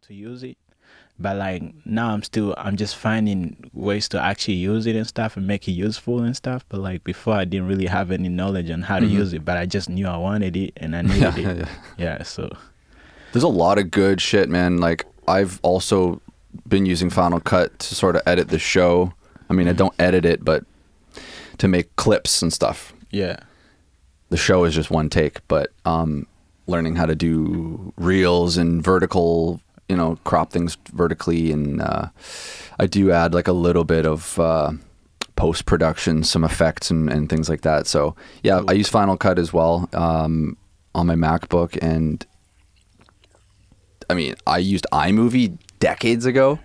to use it. But like now I'm just finding ways to actually use it and stuff and make it useful and stuff. But like before I didn't really have any knowledge on how to use it, but I just knew I wanted it and I needed it. Yeah, so there's a lot of good shit, man. Like I've also been using Final Cut to sort of edit the show. I mean, I don't edit it, but to make clips and stuff. Yeah. The show is just one take, but learning how to do reels and vertical, you know, crop things vertically, and I do add like a little bit of post-production, some effects and things like that. So yeah, I use Final Cut as well on my MacBook, and I mean, I used iMovie decades ago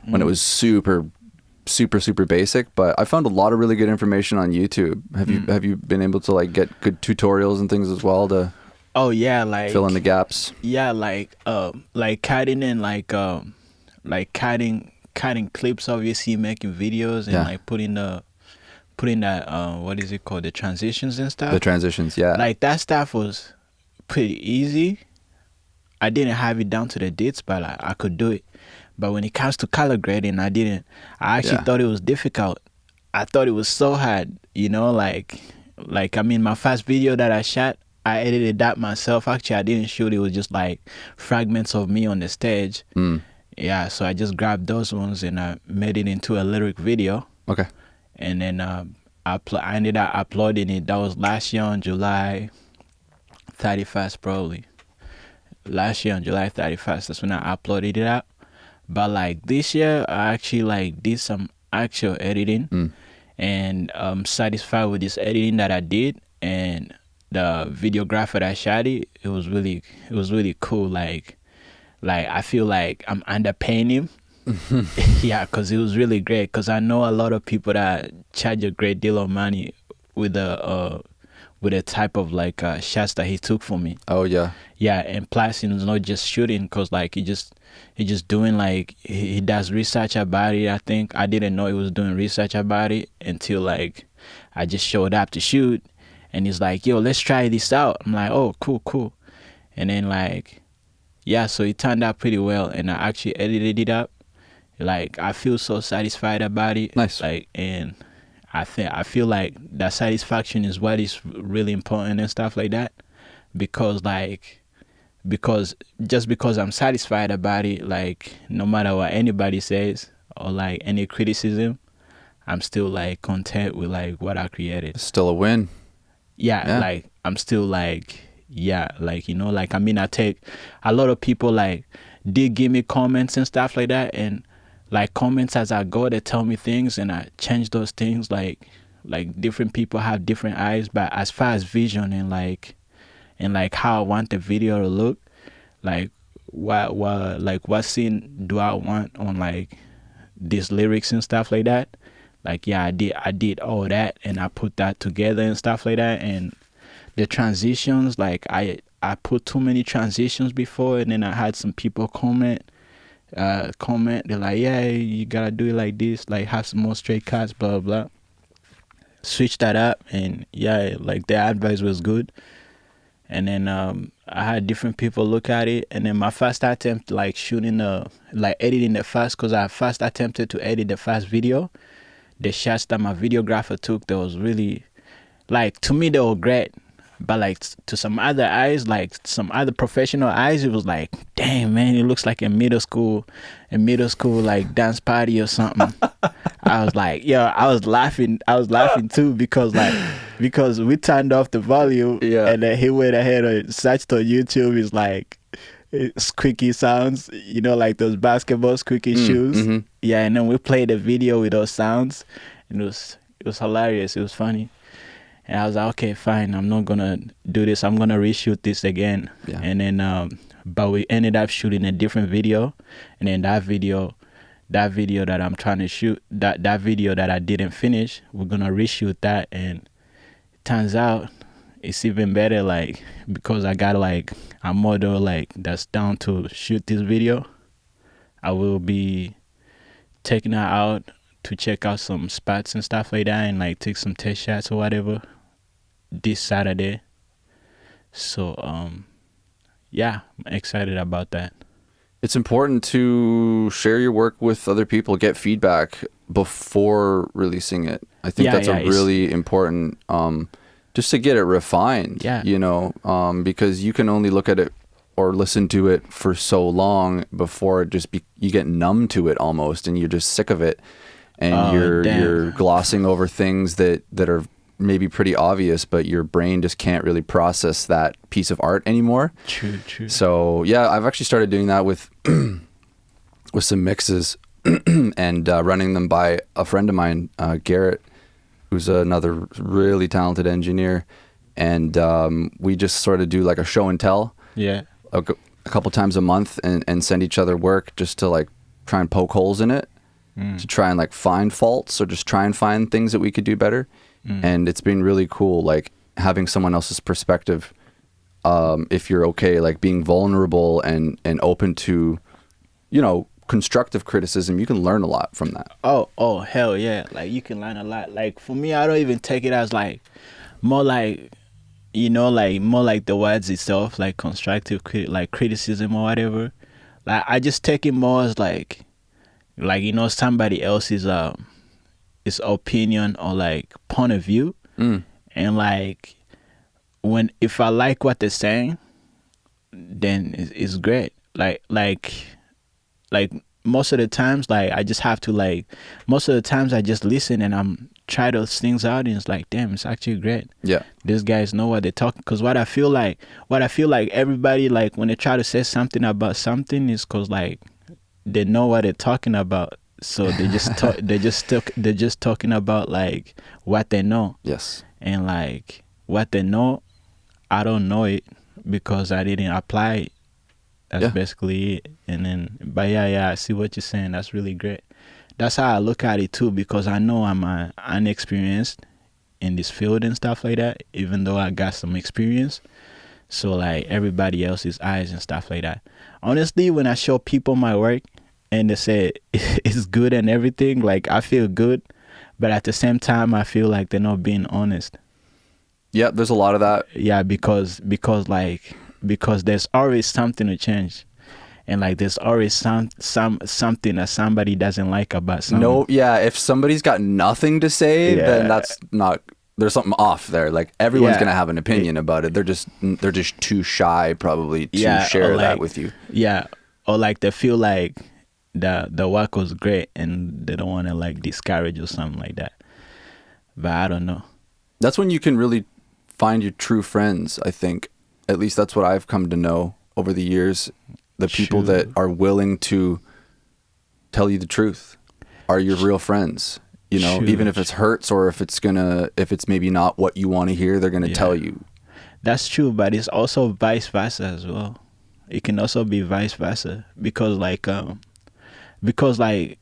when it was super basic, but I found a lot of really good information on YouTube. Have you been able to like get good tutorials and things as well to like fill in the gaps? Yeah, like cutting and like cutting clips, obviously making videos and like putting that what is it called, the transitions and stuff. The transitions, yeah. Like that stuff was pretty easy. I didn't have it down to the dates, but like, I could do it. But when it comes to color grading, I actually thought it was difficult. I thought it was so hard, you know, like I mean, my first video that I shot, I edited that myself. Actually, I didn't shoot. It was just like fragments of me on the stage. Yeah, so I just grabbed those ones and I made it into a lyric video. Okay. And then I ended up uploading it. That was last year on July 31st, probably. Last year on July 31st, that's when I uploaded it up. But like this year, I actually like did some actual editing, and I'm satisfied with this editing that I did, and the videographer that shot it, it was really cool. Like I feel like I'm underpaying him. Yeah, because it was really great. Because I know a lot of people that charge a great deal of money with the type of like shots that he took for me. Oh yeah. Yeah, and plus it's not just shooting, because like he just doing like he does research about it. I think I didn't know he was doing research about it until like I just showed up to shoot, and he's like, "Yo, let's try this out." I'm like, "Oh, cool." And then like, yeah, so it turned out pretty well, and I actually edited it up. Like I feel so satisfied about it. Nice. Like, and I feel like that satisfaction is what is really important and stuff like that, because I'm satisfied about it, like no matter what anybody says or like any criticism, I'm still like content with like what I created. It's still a win. Yeah, like I'm still like, yeah, like, you know, like I mean, I take a lot of people like did give me comments and stuff like that, and like comments as I go, they tell me things and I change those things. Like different people have different eyes, but as far as vision and like how I want the video to look, like what scene do I want on like these lyrics and stuff like that. Like yeah, I did all that and I put that together and stuff like that. And the transitions, like I put too many transitions before, and then I had some people comment. They're like, yeah, you gotta do it like this, like have some more straight cuts, blah blah blah. Switch that up, and yeah, like their advice was good. And then I had different people look at it, and then my first attempt, like editing the first, because I first attempted to edit the first video, the shots that my videographer took, that was really, like, to me they were great. But like to some other eyes, like some other professional eyes, it was like, damn man, it looks like a middle school like dance party or something. I was like, yo, I was laughing too, because we turned off the volume, and then he went ahead and searched on YouTube. It's like squeaky sounds, you know, like those basketball squeaky shoes. Mm-hmm. Yeah, and then we played a video with those sounds, and it was hilarious. It was funny. And I was like, okay, fine, I'm not going to do this. I'm going to reshoot this again. Yeah. And then, but we ended up shooting a different video. And then that video that I'm trying to shoot, that video that I didn't finish, we're going to reshoot that. And it turns out it's even better, like, because I got like a model like that's down to shoot this video. I will be taking her out to check out some spots and stuff like that, and like take some test shots or whatever this Saturday. So yeah, I'm excited about that. It's important to share your work with other people, get feedback before releasing it. I think that's a really important, just to get it refined, you know, because you can only look at it or listen to it for so long before it just you get numb to it almost, and you're just sick of it, and you're glossing over things that are maybe pretty obvious, but your brain just can't really process that piece of art anymore. True. So yeah, I've actually started doing that with with some mixes and running them by a friend of mine, Garrett, who's another really talented engineer, and we just sort of do like a show and tell. Yeah. A couple times a month, and send each other work just to like try and poke holes in it, to try and like find faults or just try and find things that we could do better. And it's been really cool, like having someone else's perspective, if you're okay, like being vulnerable and open to, you know, constructive criticism. You can learn a lot from that. Oh hell yeah, like you can learn a lot. Like for me, I don't even take it as like more like, you know, like more like the words itself, like constructive like criticism or whatever. Like I just take it more as like you know, somebody else's his opinion or like point of view, and like if I like what they're saying, then it's great. Like most of the times, like I just have to most of the times I just listen and I'm try those things out, and it's like, damn, it's actually great. Yeah, these guys know what they're talking. Because what I feel like everybody, like when they try to say something about something, is because like they know what they're talking about. So they just they're just talking about like what they know. Yes. And like what they know, I don't know it because I didn't apply it. That's basically it. And then, but yeah, I see what you're saying. That's really great. That's how I look at it too, because I know I'm unexperienced in this field and stuff like that, even though I got some experience. So like everybody else's eyes and stuff like that. Honestly, when I show people my work and they say it's good and everything, like I feel good, but at the same time I feel like they're not being honest. Yeah, there's a lot of that. Yeah, because there's always something to change. And like there's always something that somebody doesn't like about something. No, yeah, if somebody's got nothing to say, then that's not, there's something off there. Like everyone's gonna have an opinion about it. They're just too shy probably to share that with you. Yeah, or like they feel like the work was great and they don't want to like discourage or something like that. But I don't know. That's when you can really find your true friends, I think. At least that's what I've come to know over the years. The people that are willing to tell you the truth are your real friends. You know, even if it hurts or if it's maybe not what you want to hear, they're going to tell you. That's true, but it's also vice versa as well. It can also be vice versa because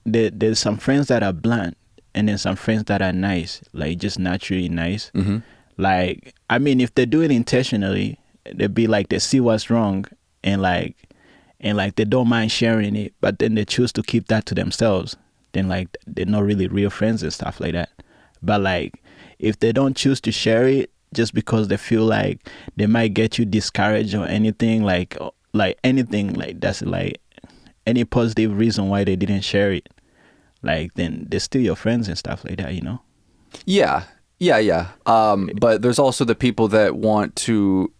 there's some friends that are blunt and then some friends that are nice, like just naturally nice. Mm-hmm. Like, I mean, if they do it intentionally, they'd be like, they see what's wrong and they don't mind sharing it, but then they choose to keep that to themselves. Then like they're not really real friends and stuff like that. But like if they don't choose to share it just because they feel like they might get you discouraged or anything, like anything like that's like any positive reason why they didn't share it, like then they're still your friends and stuff like that, you know? Yeah. But there's also the people that want to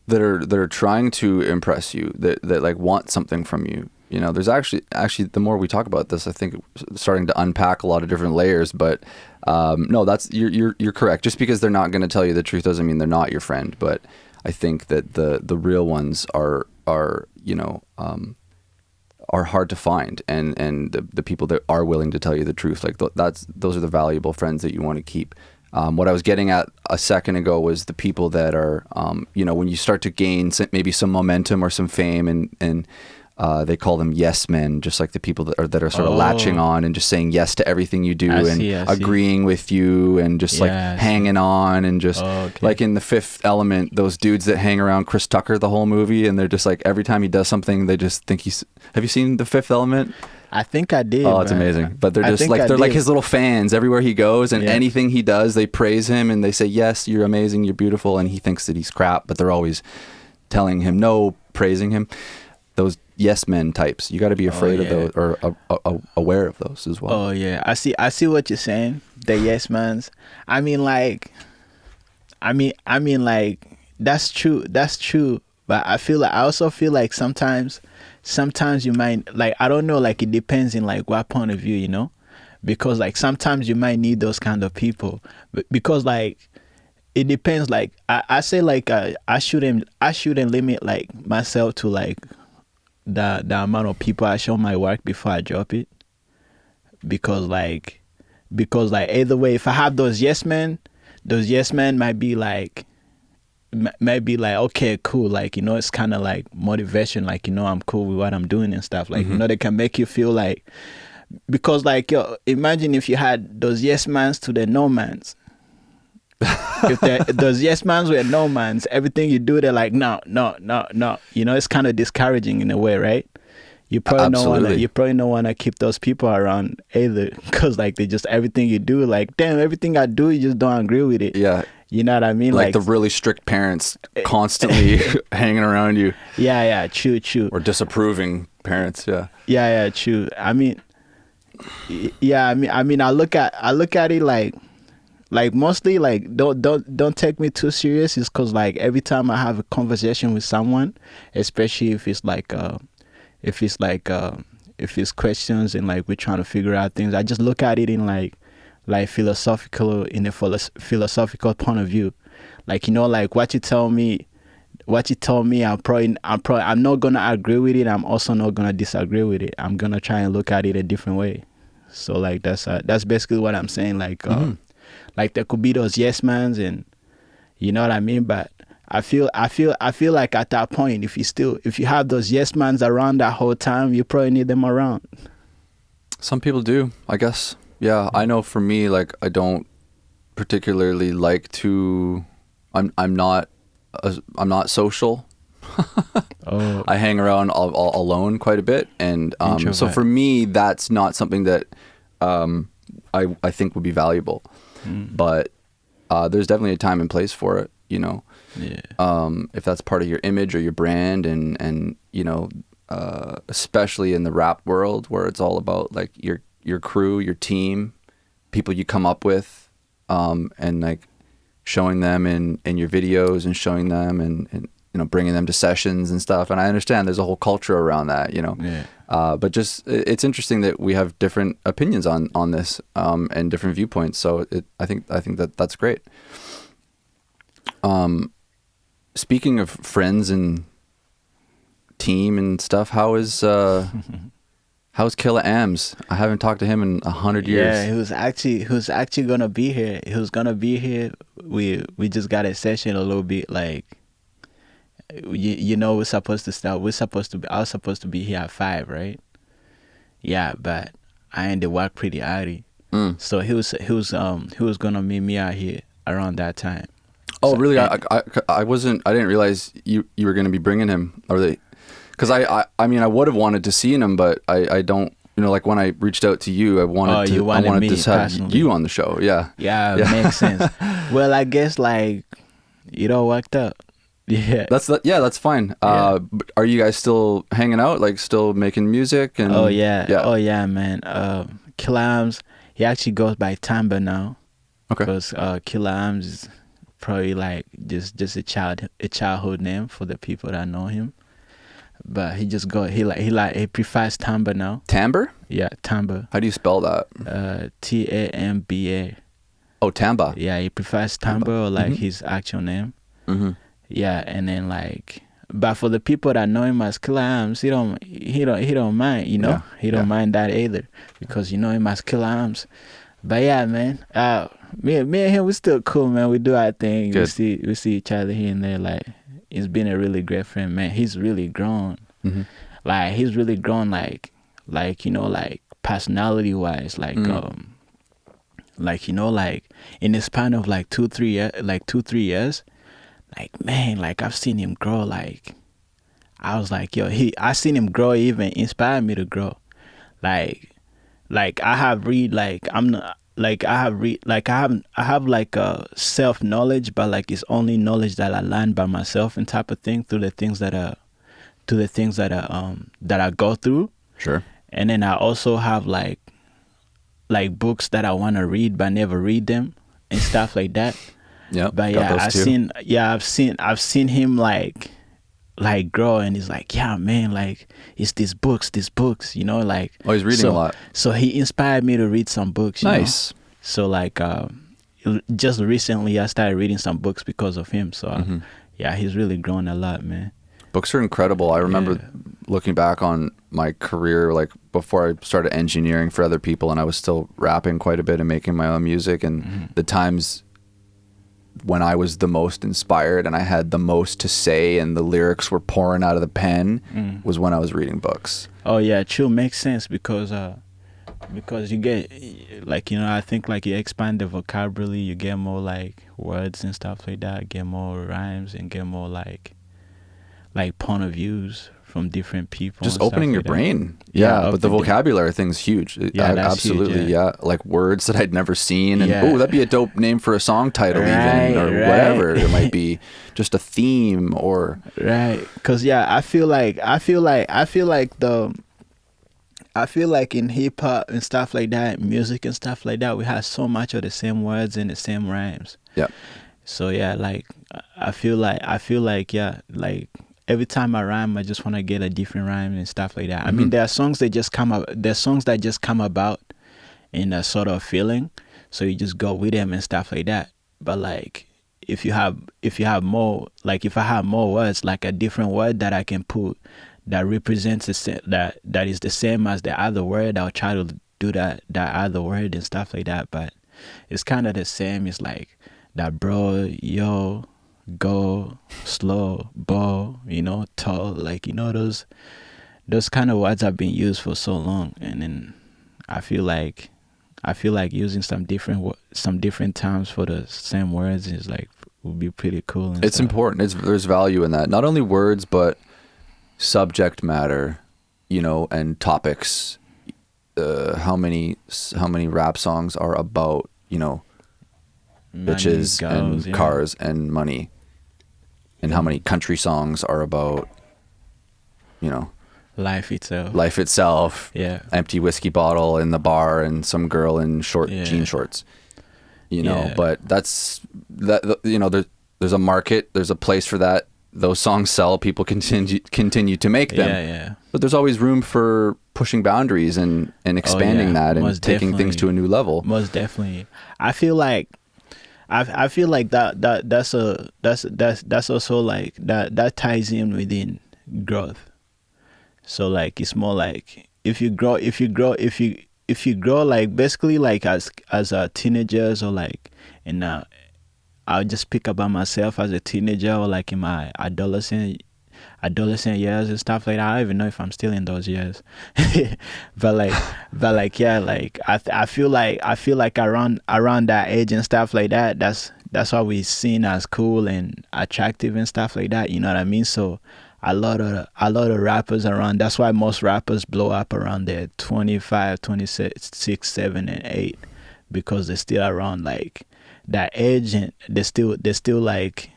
that are trying to impress you, that like want something from you. You know, there's actually the more we talk about this, I think it's starting to unpack a lot of different layers. But no, that's you're correct. Just because they're not going to tell you the truth doesn't mean they're not your friend. But I think that the real ones are hard to find, and the people that are willing to tell you the truth, like those are the valuable friends that you want to keep. What I was getting at a second ago was the people that are, when you start to gain maybe some momentum or some fame, and they call them yes men, just like the people that are sort of latching on and just saying yes to everything you do, agreeing with you and just like hanging on and just like in The Fifth Element, those dudes that hang around Chris Tucker the whole movie, and they're just like every time he does something, they just think he's. Have you seen The Fifth Element? I think I did. Oh, it's amazing. But they're just like, they're like his little fans everywhere he goes, and anything he does, they praise him and they say, yes, you're amazing, you're beautiful. And he thinks that he's crap, but they're always telling him no, praising him. those yes men types. You got to be afraid of those, or aware of those as well. Oh yeah, I see what you're saying. The yes mans. I mean, like, that's true. That's true. But I also feel like sometimes you might, like, I don't know, like, it depends in like what point of view, you know, because like sometimes you might need those kind of people, because like it depends. Like I say, like, I shouldn't limit like myself to like the amount of people I show my work before I drop it, because like either way, if I have those yes men might be like okay, cool, like, you know, it's kind of like motivation, like, you know, I'm cool with what I'm doing and stuff, like, you know, they can make you feel like, because like, yo, imagine if you had those yes mans to the no mans. If those yes mans were no mans, everything you do, they're like, no, you know, it's kind of discouraging in a way, right? You probably don't want to keep those people around either, because like they just, everything you do, like, damn, everything I do, you just don't agree with it. Yeah. You know what I mean? Like the really strict parents constantly hanging around you. Yeah, true. Or disapproving parents, yeah. Yeah, true. I mean, I look at it like mostly, like, don't take me too serious. It's because like every time I have a conversation with someone, especially if it's questions and like we're trying to figure out things, I just look at it in like philosophical, in a philosophical point of view. Like, you know, like what you told me, I'm not gonna agree with it. I'm also not gonna disagree with it. I'm gonna try and look at it a different way. So like that's basically what I'm saying. Like like there could be those yes mans, and you know what I mean. But I feel like at that point, if you have those yes mans around that whole time, you probably need them around. Some people do, I guess. Yeah, I know for me, like, I don't particularly like to. I'm not social. Oh. I hang around all alone quite a bit, and so for me, that's not something that I think would be valuable. But there's definitely a time and place for it, you know. Yeah. If that's part of your image or your brand, and you know, especially in the rap world where it's all about like your crew, your team, people you come up with, and like showing them in your videos, and showing them and you know, bringing them to sessions and stuff. And I understand there's a whole culture around that, you know. Yeah. But just, it's interesting that we have different opinions on this, and different viewpoints. So I think that's great. Speaking of friends and team and stuff, how's Killa Ams? I haven't talked to him in 100 years. Yeah, he was actually gonna be here. He was gonna be here. We just got a session a little bit, like, you know, I was supposed to be here at 5, right? Yeah, but I ended work pretty early. So he was gonna meet me out here around that time. Oh, So, really? I didn't realize you were going to be bringing him. Or they, because I mean, I would have wanted to see him, but I don't, you know, like when I reached out to you, I wanted to have you on the show. Yeah. Yeah, makes sense. Well, I guess like it all worked out. Yeah. That's fine. Yeah. Are you guys still hanging out? Like still making music? And Oh yeah, man. Killa Ams, he actually goes by Tamba now. Okay. Because Killa Ams is probably like just a childhood name for the people that know him. But he prefers Tamba now. Timbre? Yeah, Tamba. How do you spell that? Tamba. Oh, Tamba. Yeah, he prefers Tamba, or like his actual name. Mm-hmm. Yeah, and then like, but for the people that know him as Killa Ams, he don't mind, you know. Yeah. He don't mind that either, because you know him as Killa Ams. But yeah, man, me and him, we still cool, man. We do our thing. Good. We see each other here and there. Like, he's been a really great friend, man. He's really grown. Mm-hmm. Like, he's really grown, like you know, like personality wise, like like, you know, like in the span of like 2-3 years, like, man, like I've seen him grow. Like, I was like, yo, I seen him grow, even inspired me to grow. Like I have read, like I'm not, like I have read, like I have like a self knowledge, but like it's only knowledge that I learned by myself and type of thing, through the things that to the things that I go through. Sure. And then I also have like books that I want to read but never read them and stuff like that. Yeah. But yeah, I've seen him like grow, and he's like, yeah, man, like it's these books, you know, like. Oh, he's reading a lot. So he inspired me to read some books. Nice. You know? So like, just recently I started reading some books because of him. So yeah, he's really grown a lot, man. Books are incredible. I remember looking back on my career, like before I started engineering for other people, and I was still rapping quite a bit and making my own music, and the times when I was the most inspired and I had the most to say and the lyrics were pouring out of the pen was when I was reading books. Oh yeah, true. Makes sense because you get, like, you know, I think like you expand the vocabulary, you get more like words and stuff like that, get more rhymes and get more like point of views from different people. Just opening your brain. Yeah, but the vocabulary thing's huge. Yeah, that's absolutely. huge, yeah. Like words that I'd never seen, and oh, that'd be a dope name for a song title, even, or whatever. It might be just a theme or Because I feel like in hip hop and stuff like that, music and stuff like that, we have so much of the same words and the same rhymes. Yeah. So yeah, like I feel like yeah, like every time I rhyme, I just want to get a different rhyme and stuff like that. I mean, there are songs that just come up. There's songs that just come about in a sort of feeling, so you just go with them and stuff like that. But like, if you have more, like if I have more words, like a different word that I can put that represents that is the same as the other word, I'll try to do that other word and stuff like that. But it's kind of the same. It's like that, bro, yo, go, slow, ball, you know, tall, like, you know, those kind of words have been used for so long, and then I feel like using some different terms for the same words is like would be pretty cool. And it's stuff. important. There's value in that. Not only words, but subject matter, you know, and topics. How many rap songs are about, you know, money, bitches, girls, and cars and money, and how many country songs are about, you know, life itself. Yeah. Empty whiskey bottle in the bar and some girl in jean shorts, you know. But that's that, you know, there's a market, there's a place for that. Those songs sell, people continue to make them. But there's always room for pushing boundaries and expanding that and most taking things to a new level. Most definitely. I feel like that's also like that ties in within growth. So like it's more like if you grow like basically like as teenagers, or like I'll just pick up on myself as a teenager, or like in my adolescent years and stuff like that. I don't even know if I'm still in those years. but yeah, like I feel like around that age and stuff like that, that's what we're seen as cool and attractive and stuff like that, you know what I mean? So a lot of rappers around, that's why most rappers blow up around their 25, 26, 7 and 8, because they're still around like that age, and they're still like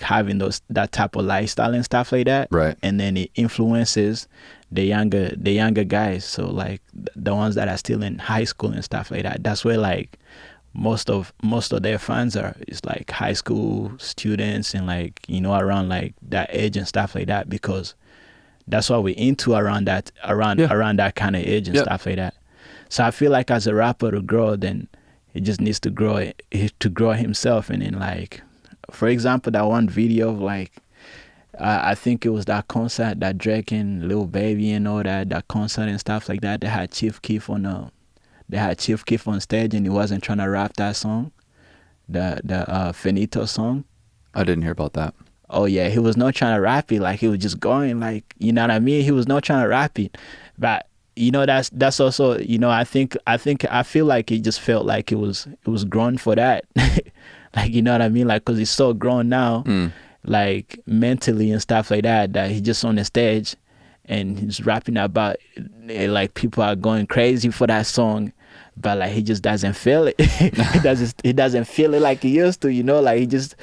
having that type of lifestyle and stuff like that. Right. And then it influences the younger guys. So like the ones that are still in high school and stuff like that. That's where like most of their fans are. It's like high school students and like, you know, around like that age and stuff like that, because that's what we're into around that kind of age and stuff like that. So I feel like as a rapper to grow, then he just needs to grow himself. And then like, for example, that one video of like, I think it was that concert that Drake and Lil Baby and all that concert and stuff like that. They had Chief Keef on stage, and he wasn't trying to rap that song, the Finito song. I didn't hear about that. Oh yeah, he was not trying to rap it. Like he was just going, like, you know what I mean? He was not trying to rap it, but you know, that's also, you know, I feel like he just felt like it was grown for that. Like, you know what I mean? Like, cause he's so grown now, like mentally and stuff like that, that he just on the stage and he's rapping about like people are going crazy for that song, but like he just doesn't feel it. he doesn't feel it like he used to, you know, like he just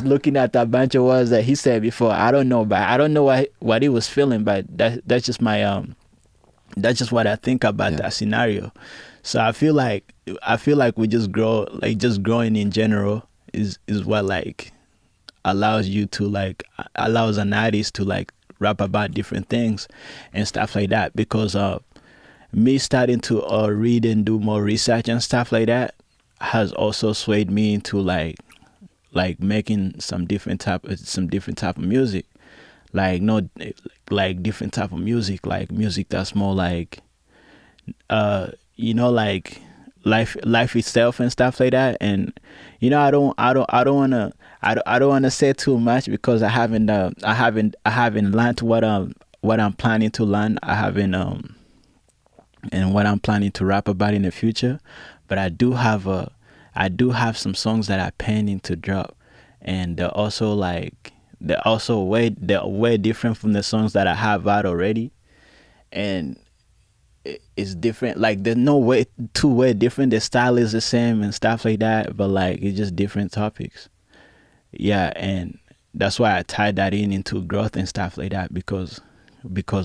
looking at that bunch of words that he said before. I don't know what he was feeling, but that's just my that's just what I think about that scenario. So I feel like we just grow, like just growing in general is what like allows you to like allows an artist to like rap about different things and stuff like that, because me starting to read and do more research and stuff like that has also swayed me into like making some different type of music, like no, like different type of music, like music that's more like like life itself and stuff like that. And I don't want to say too much, because I haven't learned what I'm planning to learn. I haven't and what I'm planning to rap about in the future. But I do have some songs that I planning to drop, and they're also way different from the songs that I have out already. And it's different, like there's no way too way different. The style is the same and stuff like that, but like it's just different topics. Yeah, and that's why I tied that into growth and stuff like that, because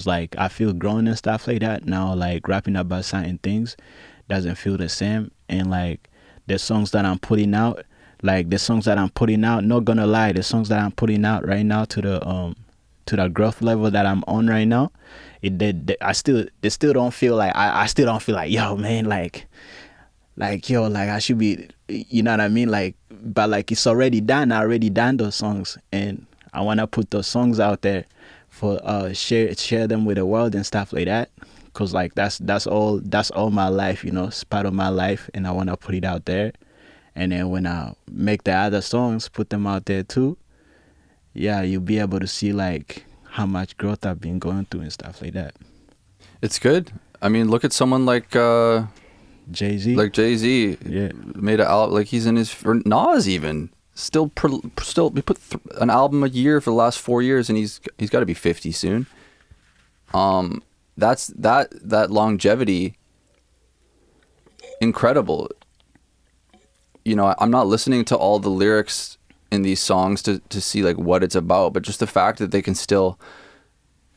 like I feel grown and stuff like that now. Like rapping about certain things doesn't feel the same. And like the songs that I'm putting out, not gonna lie, the songs that I'm putting out right now to the growth level that I'm on right now, they still don't feel like I still don't feel like, yo man, like yo, like I should be, you know what I mean, like, but like it's already done. I already done those songs, and I want to put those songs out there for share them with the world and stuff like that, because like that's all my life, it's part of my life, and I want to put it out there. And then when I make the other songs, put them out there too, yeah, you'll be able to see like how much growth I've been going through and stuff like that. It's good. I mean, look at someone like Jay-Z. Like Jay-Z, yeah, made an album, like he's in his, or Nas even, still he put an album a year for the last 4 years, and he's got to be 50 soon. That's that longevity, incredible. I'm not listening to all the lyrics in these songs to see like what it's about, but just the fact that they can still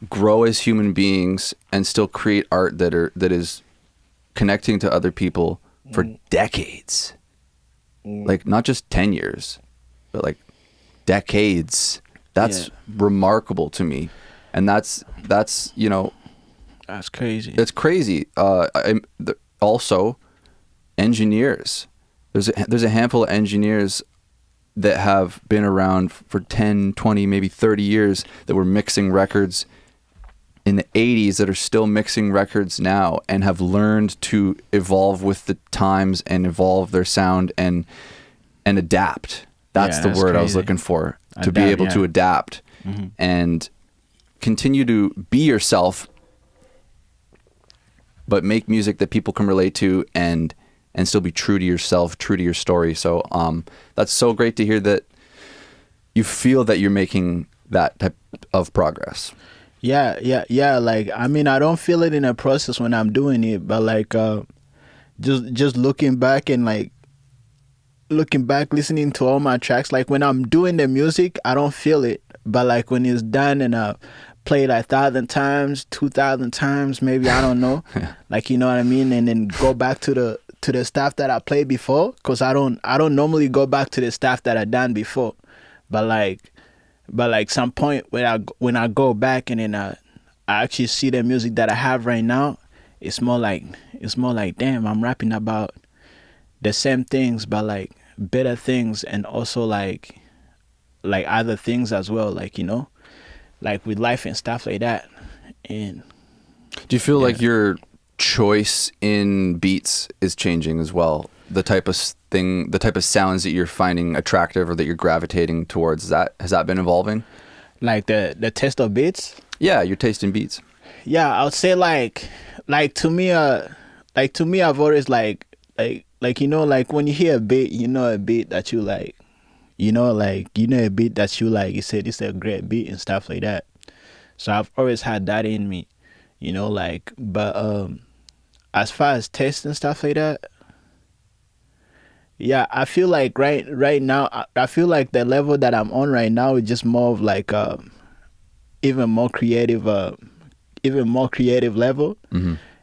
grow as human beings and still create art that is connecting to other people for decades. Like not just 10 years, but like decades. That's remarkable to me. And that's that's crazy. It's crazy. Also engineers. There's a handful of engineers that have been around for 10, 20, maybe 30 years that were mixing records in the 80s that are still mixing records now and have learned to evolve with the times and evolve their sound and adapt. That's the word crazy. I was looking for. To be able to adapt and continue to be yourself, but make music that people can relate to and still be true to yourself, true to your story. So that's so great to hear that you feel that you're making that type of progress. Yeah. Like, I mean, I don't feel it in a process when I'm doing it, but like just looking back and like listening to all my tracks, like when I'm doing the music, I don't feel it. But like when it's done and I play it 1,000 times, 2,000 times, maybe, I don't know. Like, you know what I mean? And then go back to the stuff that I played before, because I don't normally go back to the stuff that I done before. But like some point when I go back and then I actually see the music that I have right now, it's more like damn, I'm rapping about the same things, but like better things, and also like other things as well, like, like with life and stuff like that. And do you feel like your choice in beats is changing as well? The type of sounds that you're finding attractive or that you're gravitating towards, has that been evolving? Like the taste of beats? Yeah, your taste in beats. Yeah, I would say like to me, I've always like like when you hear a beat, a beat that you like, a beat that you like, you say this is a great beat and stuff like that. So I've always had that in me, like, but as far as taste and stuff like that, yeah, I feel like right now, I feel like the level that I'm on right now is just more of like even more creative level.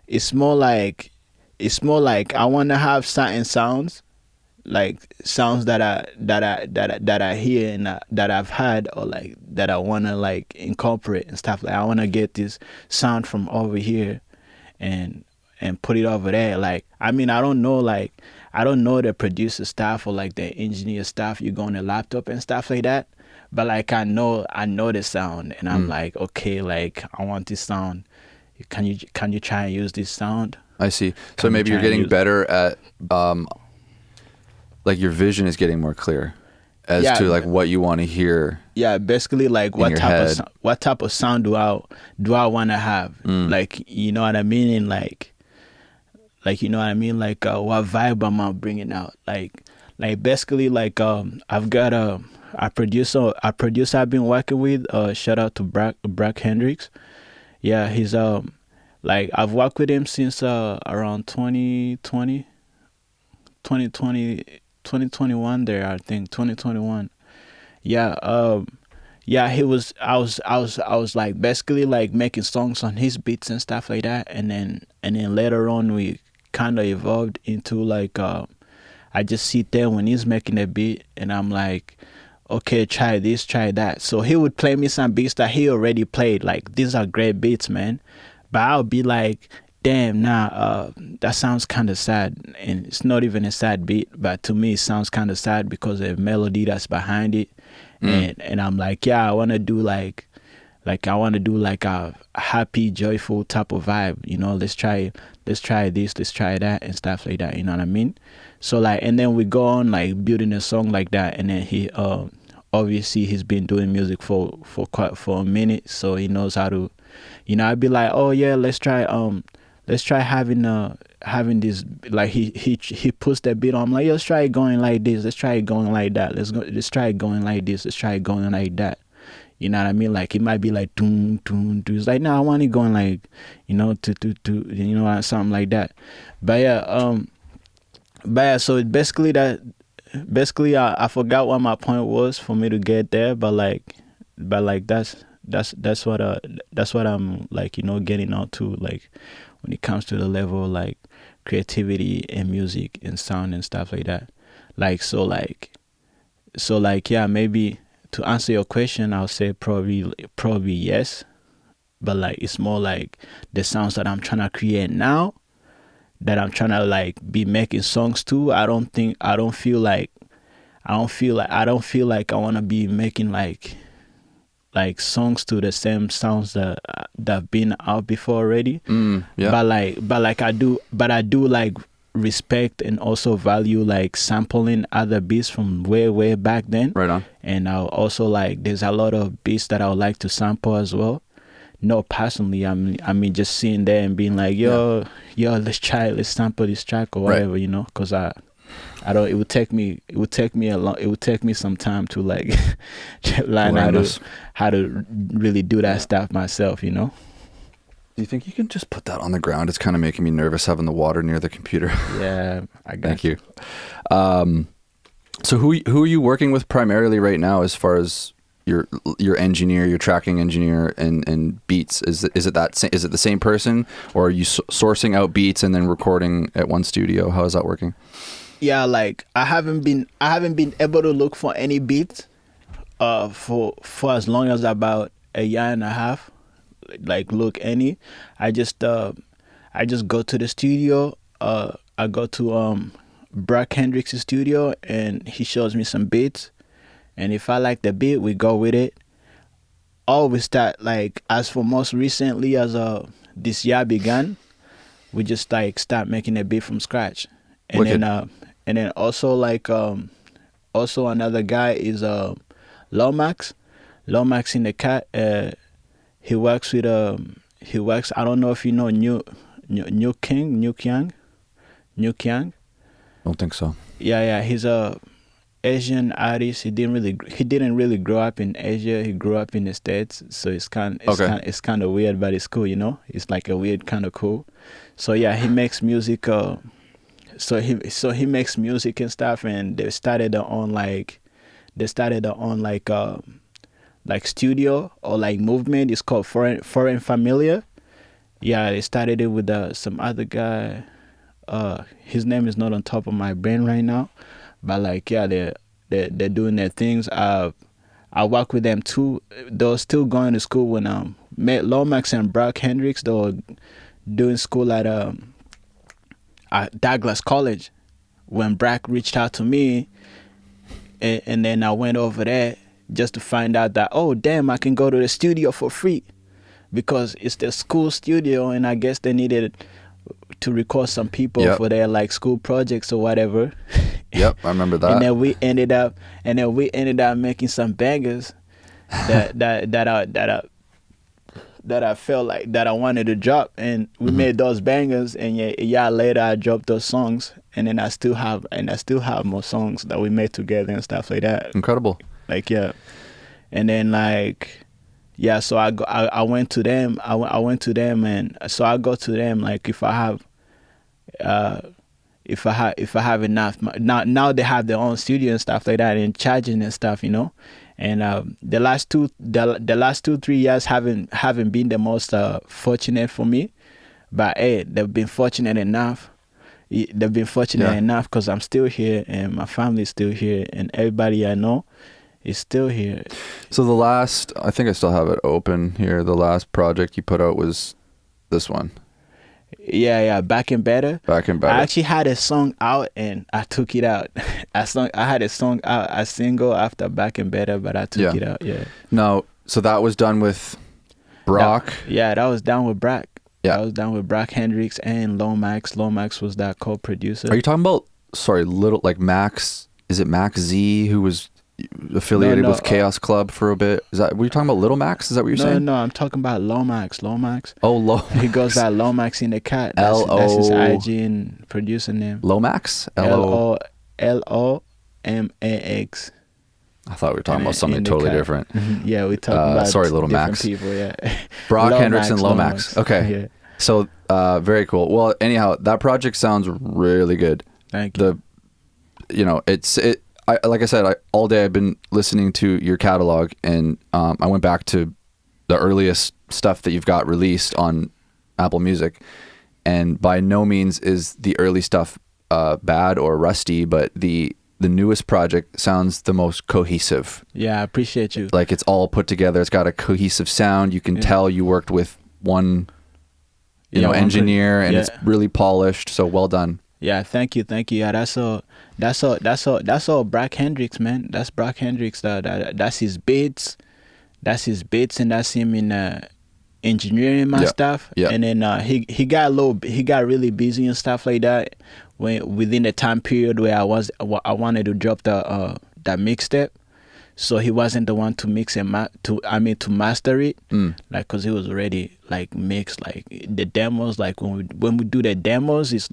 It's more like I want to have certain sounds, like sounds that I hear and that I've had, or like that I want to like incorporate and stuff. Like I want to get this sound from over here and put it over there. Like I mean, I don't know the producer stuff or like the engineer stuff. You go on a laptop and stuff like that. But like I know the sound, and I'm like, okay, like I want this sound. Can you try and use this sound? I see. So maybe you're getting better at like your vision is getting more clear as to like what you want to hear. Yeah, basically like what type of sound do I want to have? Like, you know what I mean? And like you know what I mean? Like what vibe am I bringing out? Like basically like I've got a producer I've been working with. Shout out to Brack Hendricks. Yeah, he's like I've worked with him since around 2021 there, I think 2021. Yeah, I was like basically like making songs on his beats and stuff like that, and then later on we kind of evolved into like I just sit there when he's making a beat and I'm like, okay, try this, try that. So he would play me some beats that he already played, like these are great beats, man. But I'll be like, damn, that sounds kind of sad, and it's not even a sad beat, but to me it sounds kind of sad because of the melody that's behind it. And I'm like, yeah, I want to do like I want to do like a happy, joyful type of vibe, you know. Let's try this, let's try that, and stuff like that, you know what I mean? So like, and then we go on like building a song like that, and then he obviously he's been doing music for a minute, so he knows how to, you know. I'd be like, oh yeah, let's try having this, like he puts that beat on. I'm like, let's try it going like this, let's try it going like that, let's try it going like this, let's try it going like that. You know what I mean? Like it might be like doom doom doom. It's like, no, I want it going like, you know, to you know, something like that. But yeah, so basically I forgot what my point was for me to get there, but that's what I'm like, you know, getting out to, like when it comes to the level of like creativity and music and sound and stuff like that. So yeah, maybe to answer your question, I'll say probably yes, but like it's more like the sounds that I'm trying to create now, that I'm trying to like be making songs to. I don't feel like I want to be making like songs to the same sounds that have been out before already. Yeah. But I do like respect and also value like sampling other beats from way back then. Right on. And I'll also like, there's a lot of beats that I would like to sample as well. No, personally, I mean just sitting there and being like, yo, let's sample this track or whatever, right. You know, because I don't. It would take me some time to like learn how to really do that stuff myself, you know. Do you think you can just put that on the ground? It's kind of making me nervous having the water near the computer. Yeah, I got Thank you. So who are you working with primarily right now, as far as your engineer, your tracking engineer, and beats? Is it the same person, or are you sourcing out beats and then recording at one studio? How is that working? Yeah, like I haven't been able to look for any beats for as long as about a year and a half. Like look any. I just go to the studio. I go to Brack Hendricks' studio, and he shows me some beats. And if I like the beat, we go with it. Always start, like, as for most recently, as this year began, we just like start making a beat from scratch. And Wicked. then also like also another guy is Lomax. Lomax in the cat. He works with I don't know if you know New Kyang. Don't think so. Yeah, he's a Asian artist. He didn't really grow up in Asia. He grew up in the States, so it's kind of weird, but it's cool, you know. It's like a weird kind of cool. So yeah, he makes music. So he makes music and stuff, and they started their own like studio or like movement. It's called Foreign Familiar. Yeah, they started it with some other guy. His name is not on top of my brain right now, but like yeah, they're doing their things. I work with them too. They were still going to school when met Lomax and Brock Hendricks. They were doing school at Douglas College when Brock reached out to me, and then I went over there just to find out that, oh damn, I can go to the studio for free because it's the school studio, and I guess they needed to record some people Yep. for their like school projects or whatever. Yep, I remember that. And then we ended up making some bangers that I felt like that I wanted to drop, and we made those bangers, and a year later I dropped those songs, and then I still have more songs that we made together and stuff like that. Incredible. Like yeah, and then like yeah, so I went to them. I went to them, and so I go to them like if I have enough. Now they have their own studio and stuff like that, and charging and stuff, you know. And the last 2-3 years haven't been the most fortunate for me, but hey, they've been fortunate enough. They've been fortunate enough because I'm still here, and my family's still here, and everybody I know is still here. So the last, I think I still have it open here. The last project you put out was this one. Yeah, Back and Better. Back and Better. I actually had a song out and I took it out. I had a song out, a single after Back and Better, but I took it out. Yeah. No, so that was done with Brock. That was done with Brock. Yeah. I was done with Brock Hendricks and Lomax. Lomax was that co-producer. Are you talking about, little like Max? Is it Max Z who was affiliated with Chaos Club for a bit? Were you talking about Little Max? Is that what you're saying? No, I'm talking about Lomax. Oh, Lomax. He goes by Lomax in the cat. That's his IG and producer name. Lomax? Lomax. I thought we were talking about something totally different. Yeah, we talking about Little Max. people. Yeah. Brock Hendricks and Lomax. Okay. Yeah. So very cool. Well, anyhow, that project sounds really good. Thank you. Like I said, all day I've been listening to your catalog, and I went back to the earliest stuff that you've got released on Apple Music, and by no means is the early stuff bad or rusty, but the newest project sounds the most cohesive. Yeah, I appreciate you. Like it's all put together. It's got a cohesive sound. You can tell you worked with one, engineer, and it's really polished. So well done. Yeah, thank you. Yeah, that's all Brock Hendricks, man. That's Brock Hendricks. That's his beats. That's his beats, and that's him in engineering my stuff. Yeah. And then he got really busy and stuff like that within the time period where I wanted to drop that mixtape. So he wasn't the one to mix and to master it, like, cause he was already like mixed, like the demos. Like when we do the demos, it's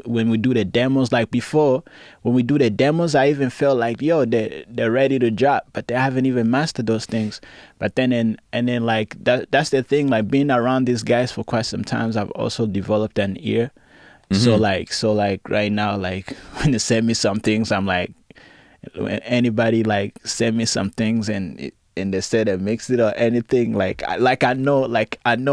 when we do the demos, like before, when we do the demos, I even felt like, yo, they're ready to drop, but they haven't even mastered those things. But then like that's the thing, like being around these guys for quite some time, I've also developed an ear. So like right now, like when they send me some things, I'm like, when anybody like send me some things and they said they mixed it or anything, I know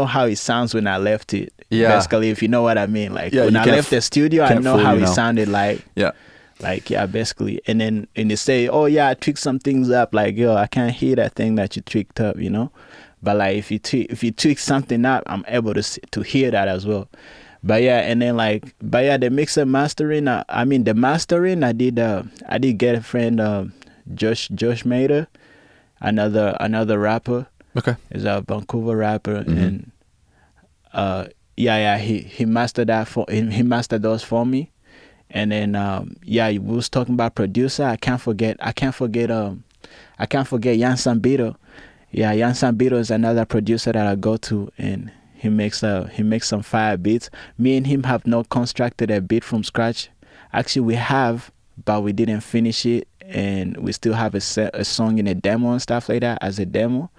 how it sounds when I left it. Yeah. Basically, if you know what I mean. Like when I left the studio, I know how it sounded like. Yeah. Like, yeah, basically. And then they say, oh yeah, I tweaked some things up. Like, yo, I can't hear that thing that you tweaked up, But like if you tweak something up, I'm able to hear that as well. But yeah, and then the mix and mastering. The mastering, I did get a friend, Josh Mader, another rapper. Okay, he's a Vancouver rapper, and he mastered that he mastered those for me. And then we was talking about producer. I can't forget Yan Sambito. Yeah, Yan Sambito is another producer that I go to, and he makes some fire beats. Me and him have not constructed a beat from scratch. Actually, we have, but we didn't finish it, and we still have a song in a demo and stuff like that as a demo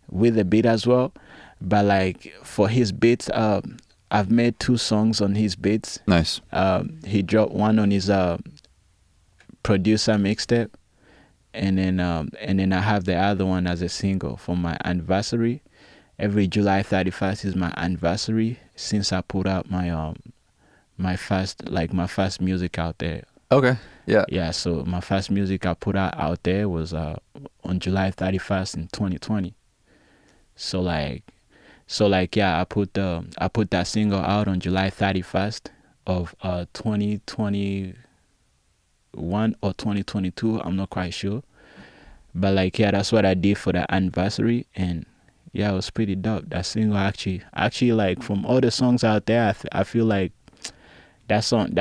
with a beat as well. But like for his beats, I've made 2 songs on his beats. Nice. He dropped one on his producer mixtape, and then I have the other one as a single for my anniversary. Every July 31st is my anniversary since I put out my first music out there. Okay. Yeah. Yeah, so my first music I put out there was on July 31st in 2020. So like yeah, I put that single out on July 31st of 2021 or 2022, I'm not quite sure. But like yeah, that's what I did for the anniversary, and yeah, it was pretty dope. That single actually like from all the songs out there, I feel like that song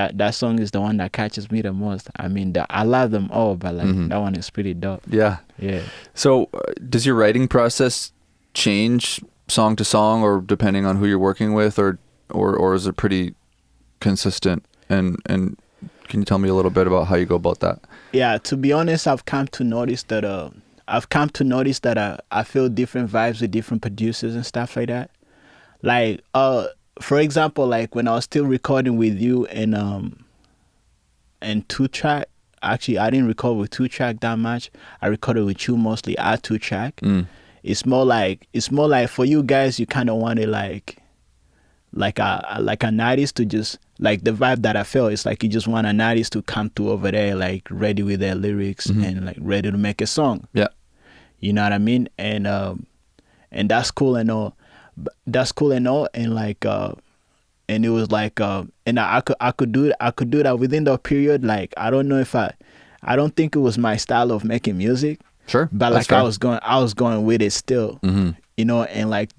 is the one that catches me the most. I mean, I love them all, but like that one is pretty dope. Yeah. Yeah. So, does your writing process change song to song, or depending on who you're working with, or is it pretty consistent? And can you tell me a little bit about how you go about that? Yeah, to be honest, I've come to notice that I feel different vibes with different producers and stuff like that. Like for example, like when I was still recording with you and 2Track, actually I didn't record with 2Track that much. I recorded with you mostly at 2Track. It's more like for you guys, you kind of wanted like an artist to just like the vibe that I felt. It's like you just want an artist to come through over there like ready with their lyrics and like ready to make a song. Yeah, you know what I mean. And that's cool and all. And like and it was like and I could do that within the period. Like I don't think it was my style of making music. Sure, but like I was going with it still. You know, and like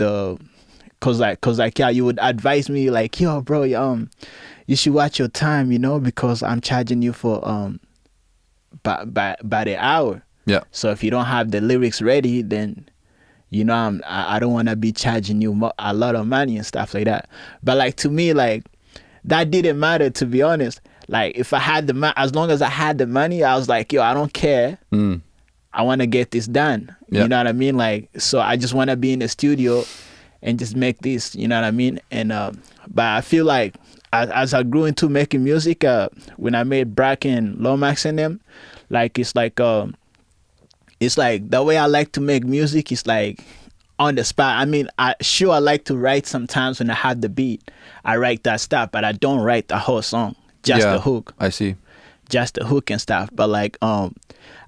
cause yeah, you would advise me like, yo bro, you should watch your time, you know, because I'm charging you for by the hour. Yeah. So if you don't have the lyrics ready, then you know I don't want to be charging you a lot of money and stuff like that. But like to me, like that didn't matter, to be honest. Like if I had as long as I had the money, I was like, yo, I don't care. I want to get this done. Yeah. You know what I mean? Like, so I just want to be in the studio and just make this, you know what I mean? And but I feel like as I grew into making music, when I made Brack and Lomax and them, like it's like the way I like to make music is like on the spot. I mean, I like to write sometimes when I have the beat. I write that stuff, but I don't write the whole song, just the hook. I see. Just the hook and stuff. But like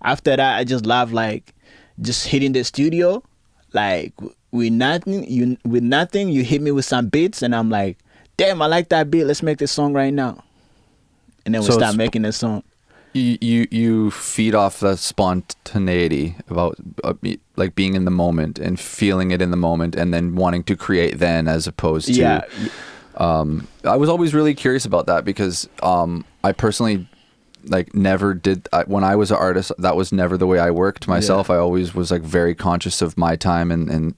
after that, I just love like just hitting the studio, like with nothing. You hit me with some beats, and I'm like, damn, I like that beat. Let's make this song right now. And then we start making the song. You feed off the spontaneity about like being in the moment and feeling it in the moment, and then wanting to create then, as opposed to. Yeah. I was always really curious about that because I personally like never did when I was an artist. That was never the way I worked myself. I always was like very conscious of my time and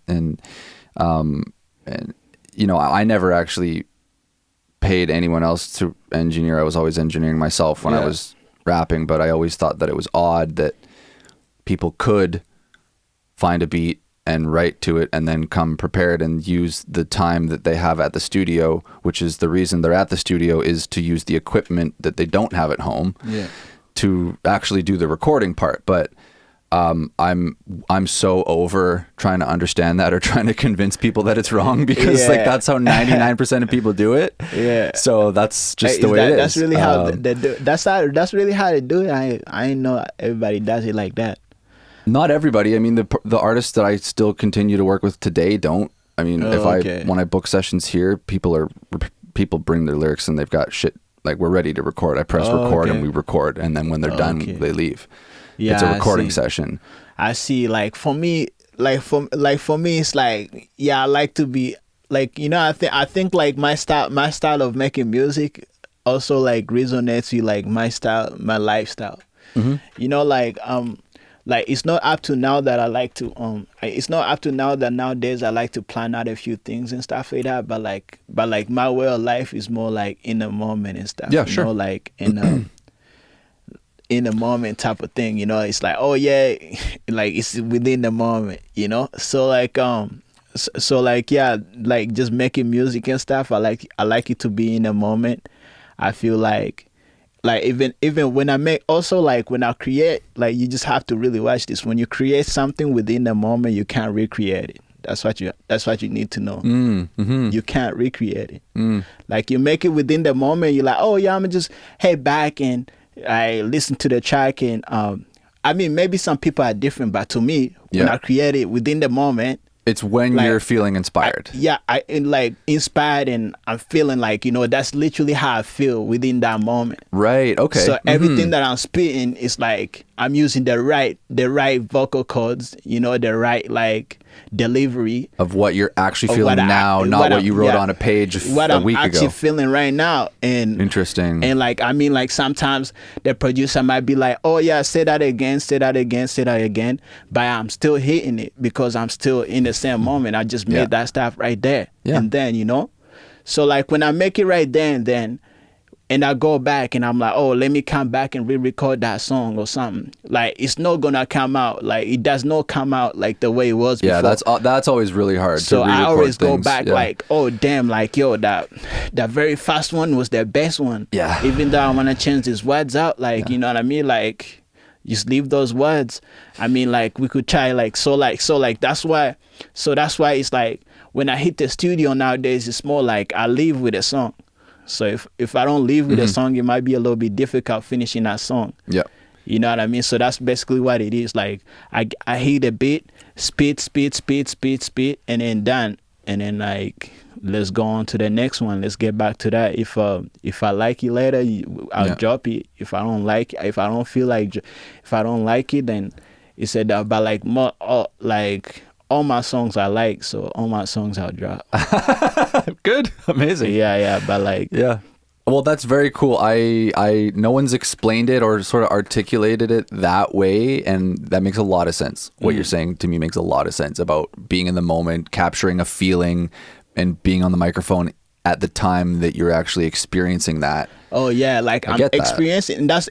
you know, I never actually paid anyone else to engineer. I was always engineering myself when I was rapping, but I always thought that it was odd that people could find a beat and write to it and then come prepared and use the time that they have at the studio, which is the reason they're at the studio, is to use the equipment that they don't have at home to actually do the recording part. But I'm so over trying to understand that or trying to convince people that it's wrong, because like that's how 99% of people do it. Yeah. So that's just the way it is. That's really how they do. That's really how they do it. I didn't know everybody does it like that. Not everybody. I mean, the artists that I still continue to work with today don't. I mean, when I book sessions here, people bring their lyrics and they've got shit like, we're ready to record. I press record and we record, and then when they're done, they leave. Yeah, it's a recording session. I see. Like for me, it's like, yeah, I like to be like, you know, I think like my style of making music also like resonates with like my lifestyle. You know, like it's not up to now that I like to it's not up to now that nowadays I like to plan out a few things and stuff like that, but like my way of life is more like in the moment and stuff. Yeah, sure. Know, like in the moment type of thing, you know. It's like, oh yeah, like it's within the moment, you know. So like yeah, like just making music and stuff, I like it to be in the moment. I feel like like even when I make, also like when I create, like you just have to really watch this. When you create something within the moment, you can't recreate it. That's what you need to know. You can't recreate it. Like you make it within the moment, you're like, oh yeah, I'm gonna just head back and I listen to the track, and I mean maybe some people are different, but to me, when I create it within the moment, it's when like, you're feeling inspired. I like inspired, and I'm feeling like, you know, that's literally how I feel within that moment. Right. Okay. So everything that I'm spitting is like I'm using the right vocal cords, you know, the right like delivery of what you're actually feeling now, not what you wrote on a page what a I'm week actually ago. feeling right now. And interesting. And like, I mean, like sometimes the producer might be like, oh yeah, say that again, say that again, say that again, but I'm still hitting it because I'm still in the same moment. I just made that stuff right there. And then, you know, so like when I make it right there and I go back and I'm like, oh, let me come back and re-record that song or something. Like, it's not gonna come out. Like, it does not come out like the way it was before. Yeah, that's always really hard. So to I always things. go back like, oh, damn, like, yo, that very first one was the best one. Yeah. Even though I want to change these words out, like, you know what I mean? Like, just leave those words. I mean, like, we could try, like, so that's why it's like, when I hit the studio nowadays, it's more like I leave with a song. So if I don't leave with a song, it might be a little bit difficult finishing that song. Yeah. You know what I mean? So that's basically what it is. Like I hit a beat, speed, and then done. And then like, let's go on to the next one. Let's get back to that. If I like it later, I'll drop it. If I don't like it, then it's about like more like all my songs I like, so all my songs I'll drop. Good. Amazing. Yeah, but like... Yeah. Well, that's very cool. I no one's explained it or sort of articulated it that way, and that makes a lot of sense. What you're saying to me makes a lot of sense about being in the moment, capturing a feeling, and being on the microphone at the time that you're actually experiencing that. Oh yeah, like I'm experiencing, and that's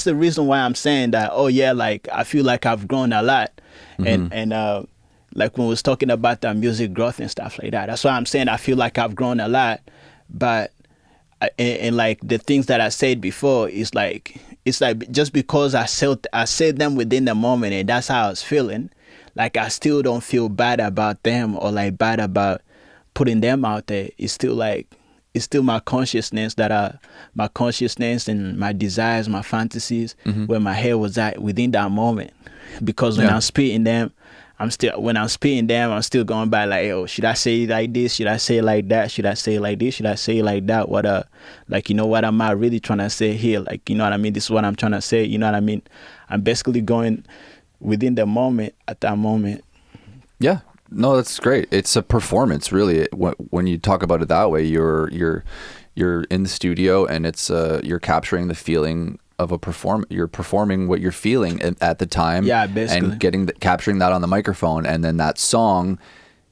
the reason why I'm saying that. Oh yeah, like I feel like I've grown a lot, and like when we was talking about the music growth and stuff like that. That's why I'm saying I feel like I've grown a lot. But and like the things that I said before, it's like just because I said them within the moment and that's how I was feeling, like I still don't feel bad about them or like bad about putting them out there. It's still my consciousness my consciousness and my desires, my fantasies, where my head was at within that moment. Because when I'm spitting them, I'm still going by like, oh, should I say it like this? Should I say it like that? Should I say it like this? Should I say it like that? Like, you know, what am I really trying to say here? Like, you know what I mean? This is what I'm trying to say. You know what I mean? I'm basically going within the moment at that moment. Yeah. No, that's great. It's a performance, really. When you talk about it that way, you're in the studio and it's you're capturing the feeling of you're performing what you're feeling at the time, basically, and capturing that on the microphone, and then that song.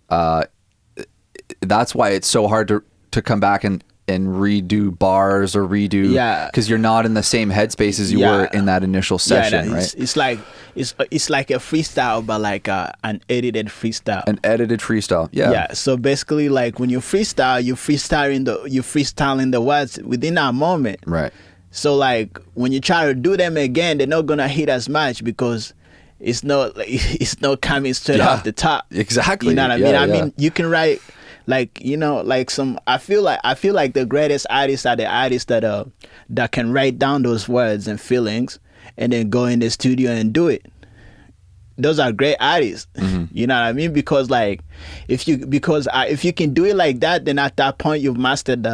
That's why it's so hard to come back and redo bars or because you're not in the same headspace as you were in that initial session, right? It's like a freestyle, but like an edited freestyle. An edited freestyle, yeah. So basically, like when you freestyle, you're freestyling the words within that moment, right? So like when you try to do them again, they're not gonna hit as much because it's not coming straight off the top. Exactly. You know what I mean? I mean, you can write like, you know, like I feel like the greatest artists are the artists that can write down those words and feelings and then go in the studio and do it. Those are great artists. You know what I mean? Because like if you can do it like that, then at that point you've mastered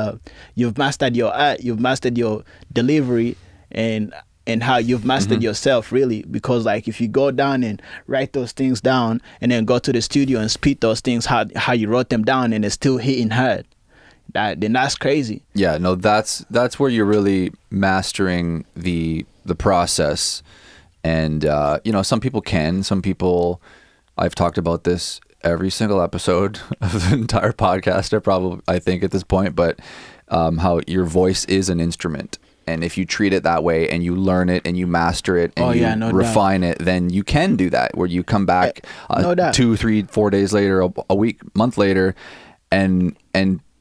your art, you've mastered your delivery, and how you've mastered yourself, really. Because like if you go down and write those things down and then go to the studio and spit those things how you wrote them down and it's still hitting hard, then that's crazy. Yeah, no, that's where you're really mastering the process. And, you know, some people, I've talked about this every single episode of the entire podcast, I think at this point, but how your voice is an instrument. And if you treat it that way and you learn it and you master it and refine it, then you can do that where you come back 2, 3, 4 days later, a week, month later, and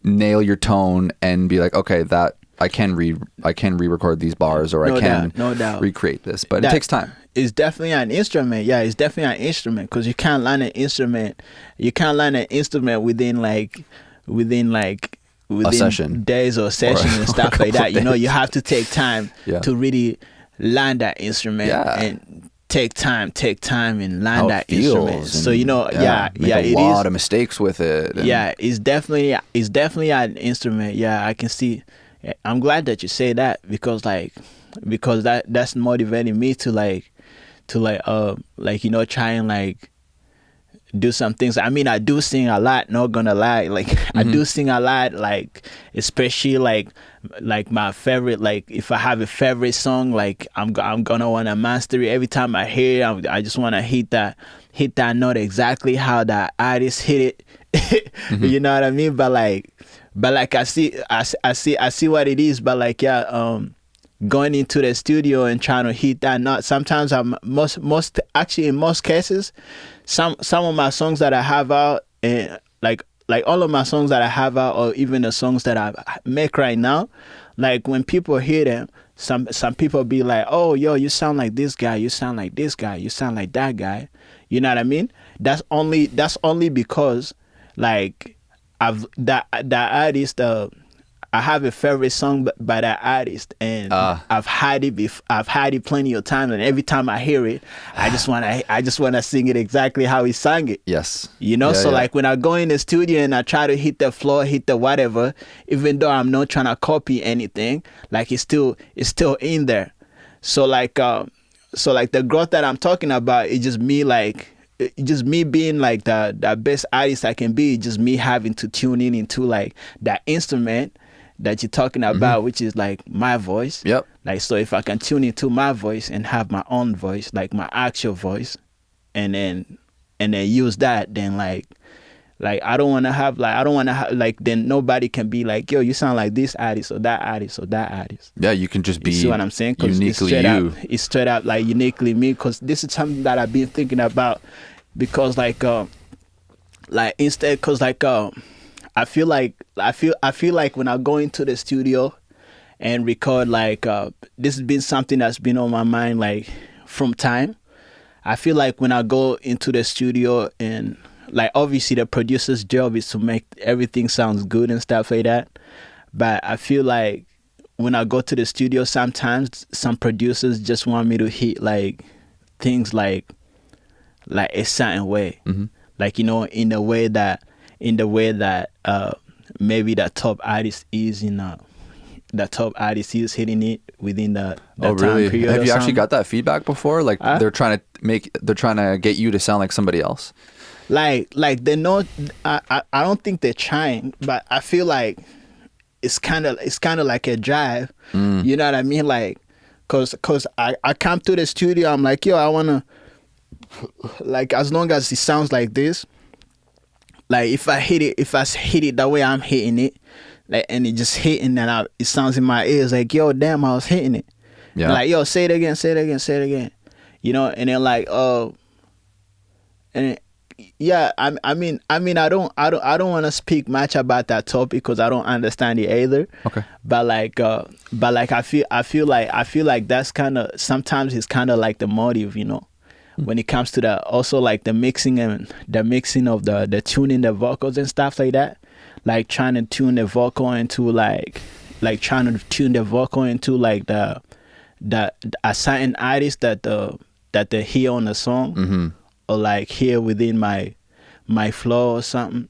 nail your tone and be like, okay, that I can re-record these bars, or I can recreate this, but it takes time. It's definitely an instrument. Yeah, it's definitely an instrument, because you can't learn an instrument. You can't learn an instrument within a session, days or sessions and stuff like that. You know, you have to take time to really learn that instrument and take time and learn that instrument. So you know, make a lot of mistakes with it. Yeah, it's definitely an instrument. Yeah, I can see. I'm glad that you say that, because that's motivating me to you know, try and like do some things. I mean, I do sing a lot, not gonna lie. Like I do sing a lot, like especially like my favorite, like if I have a favorite song, like I'm gonna wanna master it. Every time I hear it, I just wanna hit that note exactly how that artist hit it. You know what I mean? But like I see what it is. But like going into the studio and trying to hit that note, sometimes I'm most actually in most cases, some of my songs that I have out, and like all of my songs that I have out, or even the songs that I make right now, like when people hear them, some people be like, oh yo, you sound like this guy, you sound like this guy, you sound like that guy. You know what I mean? That's only because like that artist, I have a favorite song by that artist, and I've had it plenty of times, and every time I hear it, I just wanna sing it exactly how he sang it. Yes. You know, like when I go in the studio and I try to hit the floor, hit the whatever, even though I'm not trying to copy anything, like it's still in there. So like the growth that I'm talking about, it's just me being like the best artist I can be. Just me having to tune in into like that instrument that you're talking about, which is like my voice. Yep. Like, so if I can tune into my voice and have my own voice, like my actual voice, and then use that, then like I don't want to have like then nobody can be like, yo, you sound like this artist or that artist or that artist. Yeah, you can just be, you see what I'm saying? Uniquely it's straight up like uniquely me, because this is something that I've been thinking about, because I feel like when I go into the studio and record, like this has been something that's been on my mind like from time. I feel like when I go into the studio, and like obviously the producer's job is to make everything sounds good and stuff like that, but I feel like when I go to the studio, sometimes some producers just want me to hit like things like a certain way, like, you know, in the way that maybe the top artist is hitting it within the time period. Have you actually got that feedback before? Like they're trying to get you to sound like somebody else. Like they know. I don't think they're trying, but I feel like it's kind of like a drive. You know what I mean? Like, cause I come to the studio, I'm like, yo, I wanna, like, as long as it sounds like this, like if I hit it the way I'm hitting it, like, and it just hitting, and it sounds in my ears like, yo, damn, I was hitting it. Yeah. Like, yo, say it again. You know, and then like, and yeah, I mean, I don't want to speak much about that topic because I don't understand it either. Okay. But like I feel like that's kind of, sometimes it's kind of like the motive, you know, when it comes to the, also like the mixing of the tuning the vocals and stuff like that, like trying to tune the vocal into like trying to tune the vocal into like the a certain artist that they hear on the song, or like hear within my flow or something,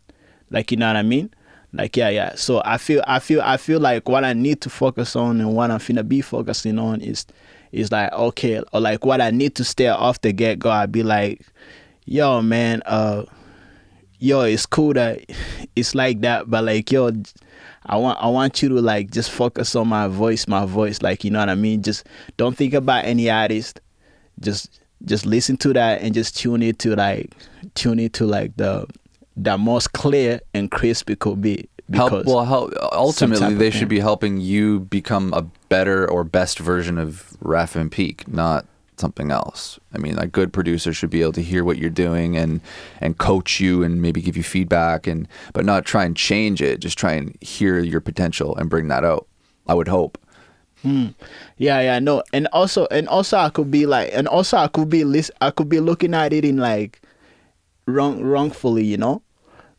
like, you know what I mean? Like, yeah. So I feel like what I need to focus on and what I'm finna be focusing on is like, okay, or like what I need to stay off the get go. I'd be like, yo, man, it's cool that it's like that, but like, yo, I want you to like just focus on my voice, like, you know what I mean? Just don't think about any artist. Just listen to that and just tune it to like the most clear and crisp it could be. Ultimately they should be helping you become a better or best version of Raf M Peak, not something else. I mean, like, good producers should be able to hear what you're doing and coach you and maybe give you feedback, but not try and change it. Just try and hear your potential and bring that out. I would hope. Yeah, no, and also I could be like, I could be looking at it in like wrongfully, you know.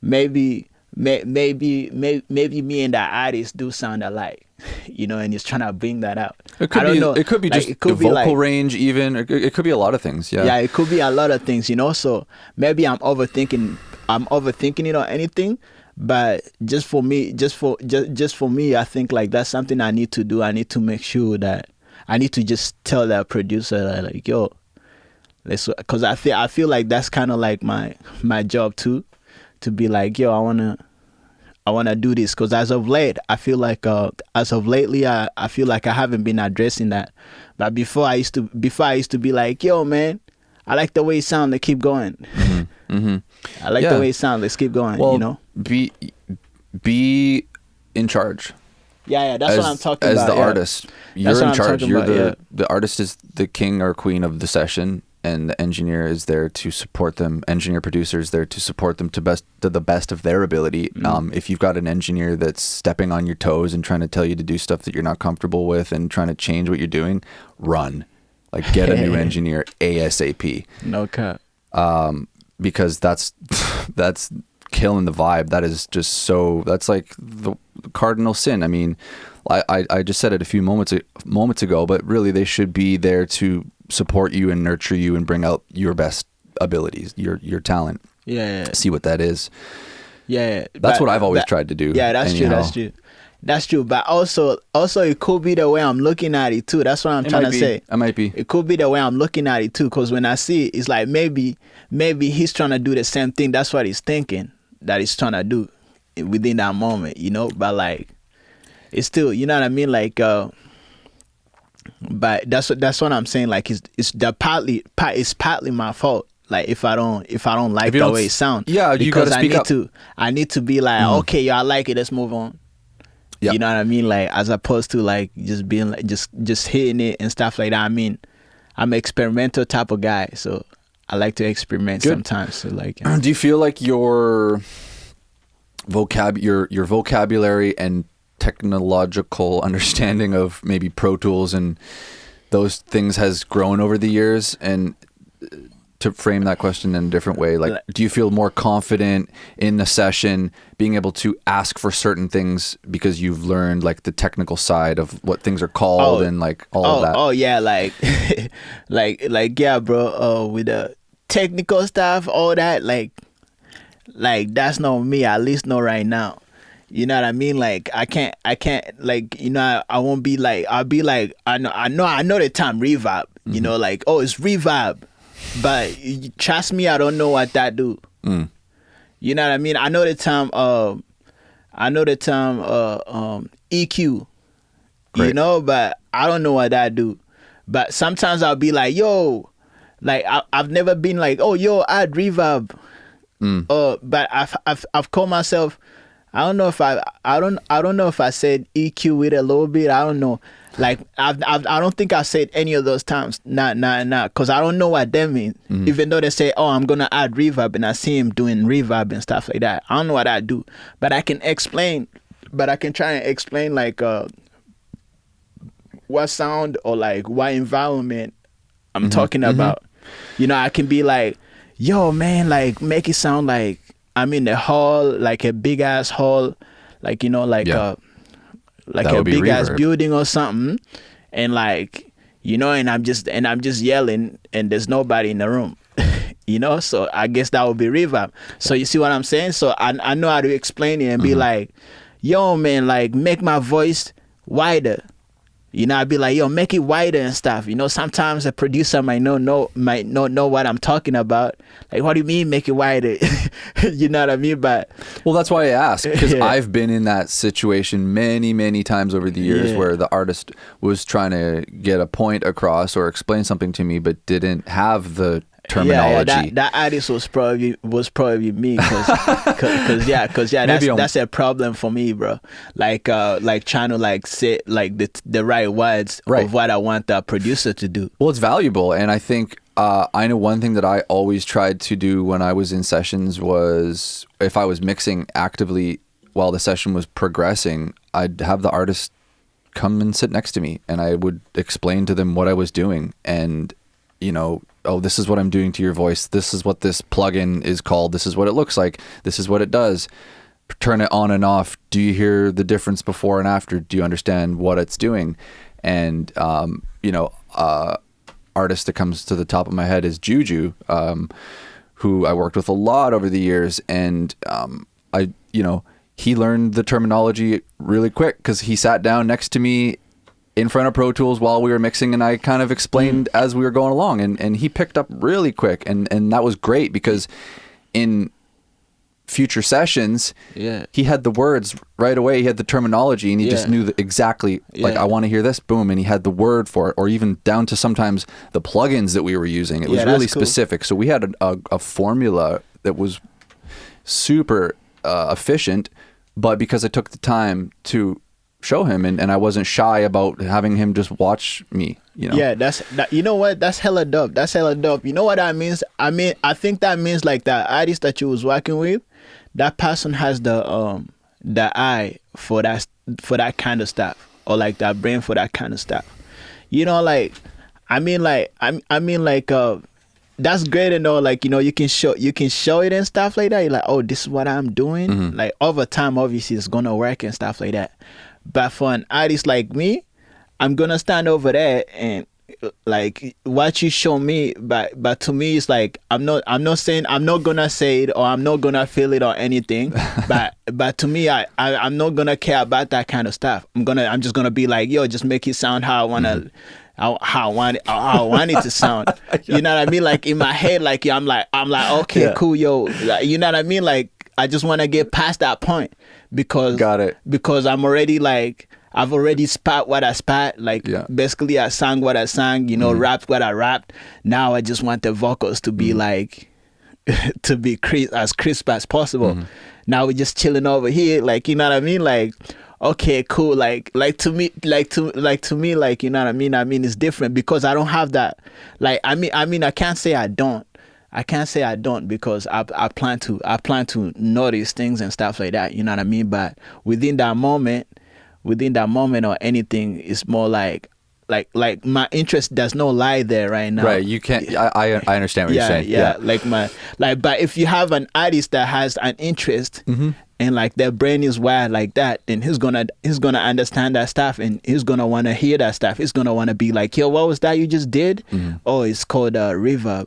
Maybe maybe me and that artist do sound alike, you know, and he's trying to bring that out. It could I don't be. know. It could be like, just it could the be vocal like, range. Even it could be a lot of things. Yeah. yeah, it could be a lot of things, you know. So maybe I'm overthinking it or anything. But just for me, I think like that's something I need to do. I need to make sure that I need to just tell that producer that, like, yo, let's, because I feel like that's kind of like my job too, to be like, yo, I wanna do this, because as of late, I feel like lately, I feel like I haven't been addressing that. But before I used to be like, yo, man, I like the way it sounds. Let's keep going. I like the way it sounds. Let's keep going. Well, you know, be in charge. Yeah, that's what I'm talking about. As the artist, you're in charge. You're the artist is the king or queen of the session, and the engineer is there to support them. Engineer producer is there to support them to the best of their ability. If you've got an engineer that's stepping on your toes and trying to tell you to do stuff that you're not comfortable with and trying to change what you're doing, run. Like, get a new engineer ASAP. No cut. Because that's killing the vibe. That is just so, that's like the cardinal sin. I mean, I just said it a few moments ago, but really they should be there to support you and nurture you and bring out your best abilities, your talent. Yeah. See what that is. Yeah. That's what I've always tried to do. Yeah, that's true. But also it could be the way I'm looking at it too. That's what I'm trying to say. It might be. It could be the way I'm looking at it too, because when I see it, it's like maybe he's trying to do the same thing. That's what he's thinking that he's trying to do within that moment, you know. But like, it's still, you know what I mean? Like, but that's what I'm saying. Like, it's partly my fault. Like, if I don't like the way it sounds, yeah, you gotta speak up. I need to be like, okay, yo, I like it. Let's move on. Yep. You know what I mean? Like, as opposed to like just being like just hitting it and stuff like that. I mean, I'm an experimental type of guy, so I like to experiment sometimes. So like, do you feel like your vocabulary and technological understanding of maybe Pro Tools and those things has grown over the years? And to frame that question in a different way, like, do you feel more confident in the session being able to ask for certain things because you've learned like the technical side of what things are called and like all of that? Oh yeah, like like yeah, bro. With the technical stuff, all that, like that's not me. At least not right now. You know what I mean? Like, I can't like, you know, I won't be like, I'll be like, I know the term reverb. You know, like, oh, it's reverb. But trust me, I don't know what that do. You know what I mean? I know the term EQ. Great. You know, but I don't know what that do. But sometimes I'll be like, yo, like I've never been like, oh, yo, add reverb. But I've called myself, I don't know if I said EQ with a little bit. I don't know. Like, I don't think I said any of those terms. Nah, because I don't know what that means. Even though they say, oh, I'm gonna add reverb, and I see him doing reverb and stuff like that. I don't know what I do, but I can explain. But I can try and explain like what sound or like what environment I'm talking about. You know, I can be like, yo, man, like, make it sound like I'm in a hall, like a big ass hall, like, you know, like like a big ass building or something, and like, you know, and I'm just yelling and there's nobody in the room. You know, so I guess that would be reverb. So you see what I'm saying? So I know how to explain it and be like, yo, man, like, make my voice wider. You know, I'd be like, yo, make it wider and stuff. You know, sometimes a producer might not know what I'm talking about. Like, what do you mean make it wider? You know what I mean? But well, that's why I ask, because I've been in that situation many, many times over the years where the artist was trying to get a point across or explain something to me, but didn't have the terminology. Yeah, that artist was probably me, because that's a problem for me, bro. Like trying to like say like the right words of what I want the producer to do. Well, it's valuable, and I think I know one thing that I always tried to do when I was in sessions was, if I was mixing actively while the session was progressing, I'd have the artist come and sit next to me, and I would explain to them what I was doing, and oh, this is what I'm doing to your voice. This is what this plugin is called. This is what it looks like. This is what it does. Turn it on and off. Do you hear the difference before and after? Do you understand what it's doing? And artist that comes to the top of my head is Juju, who I worked with a lot over the years, and he learned the terminology really quick because he sat down next to me in front of Pro Tools while we were mixing, and I kind of explained as we were going along, and he picked up really quick, and that was great because in future sessions, he had the words right away, he had the terminology, and he just knew exactly, like, I want to hear this, boom, and he had the word for it, or even down to sometimes the plugins that we were using. It was really specific. So we had a formula that was super efficient, but because I took the time to show him, and I wasn't shy about having him just watch me, Yeah, you know what? That's hella dope. That's hella dope. You know what that means? I think that means like the artist that you was working with, that person has the eye for that kind of stuff, or like that brain for that kind of stuff. That's great and all, like, you can show it and stuff like that. You're like, oh, this is what I'm doing. Mm-hmm. Like, over time, obviously it's gonna work and stuff like that. But for an artist like me, I'm gonna stand over there and like what you show me, but to me it's like I'm not saying, I'm not gonna say it or I'm not gonna feel it or anything. but to me, I'm not gonna care about that kind of stuff. I'm just gonna be like, yo, just make it sound how I wanna how I want it to sound. You know what I mean? Like in my head, like I'm like okay, cool, yo. You know what I mean? Like I just wanna get past that point because I'm already like, I've already spat what I spat. Like basically I sang what I sang, rapped what I rapped. Now I just want the vocals to be like to be as crisp as possible. Now we're just chilling over here, like, you know what I mean? Like, okay, cool. Like to me, like, you know what I mean? I mean, it's different because I don't have that. Like, I mean, I can't say I don't. Because I plan to notice things and stuff like that. You know what I mean? But within that moment or anything, it's more like my interest does not lie there right now. Right. You can't. I understand what you're saying. Yeah. But if you have an artist that has an interest and like their brain is wired like that, then he's gonna understand that stuff and he's gonna want to hear that stuff. He's gonna want to be like, yo, what was that you just did? Oh, it's called reverb.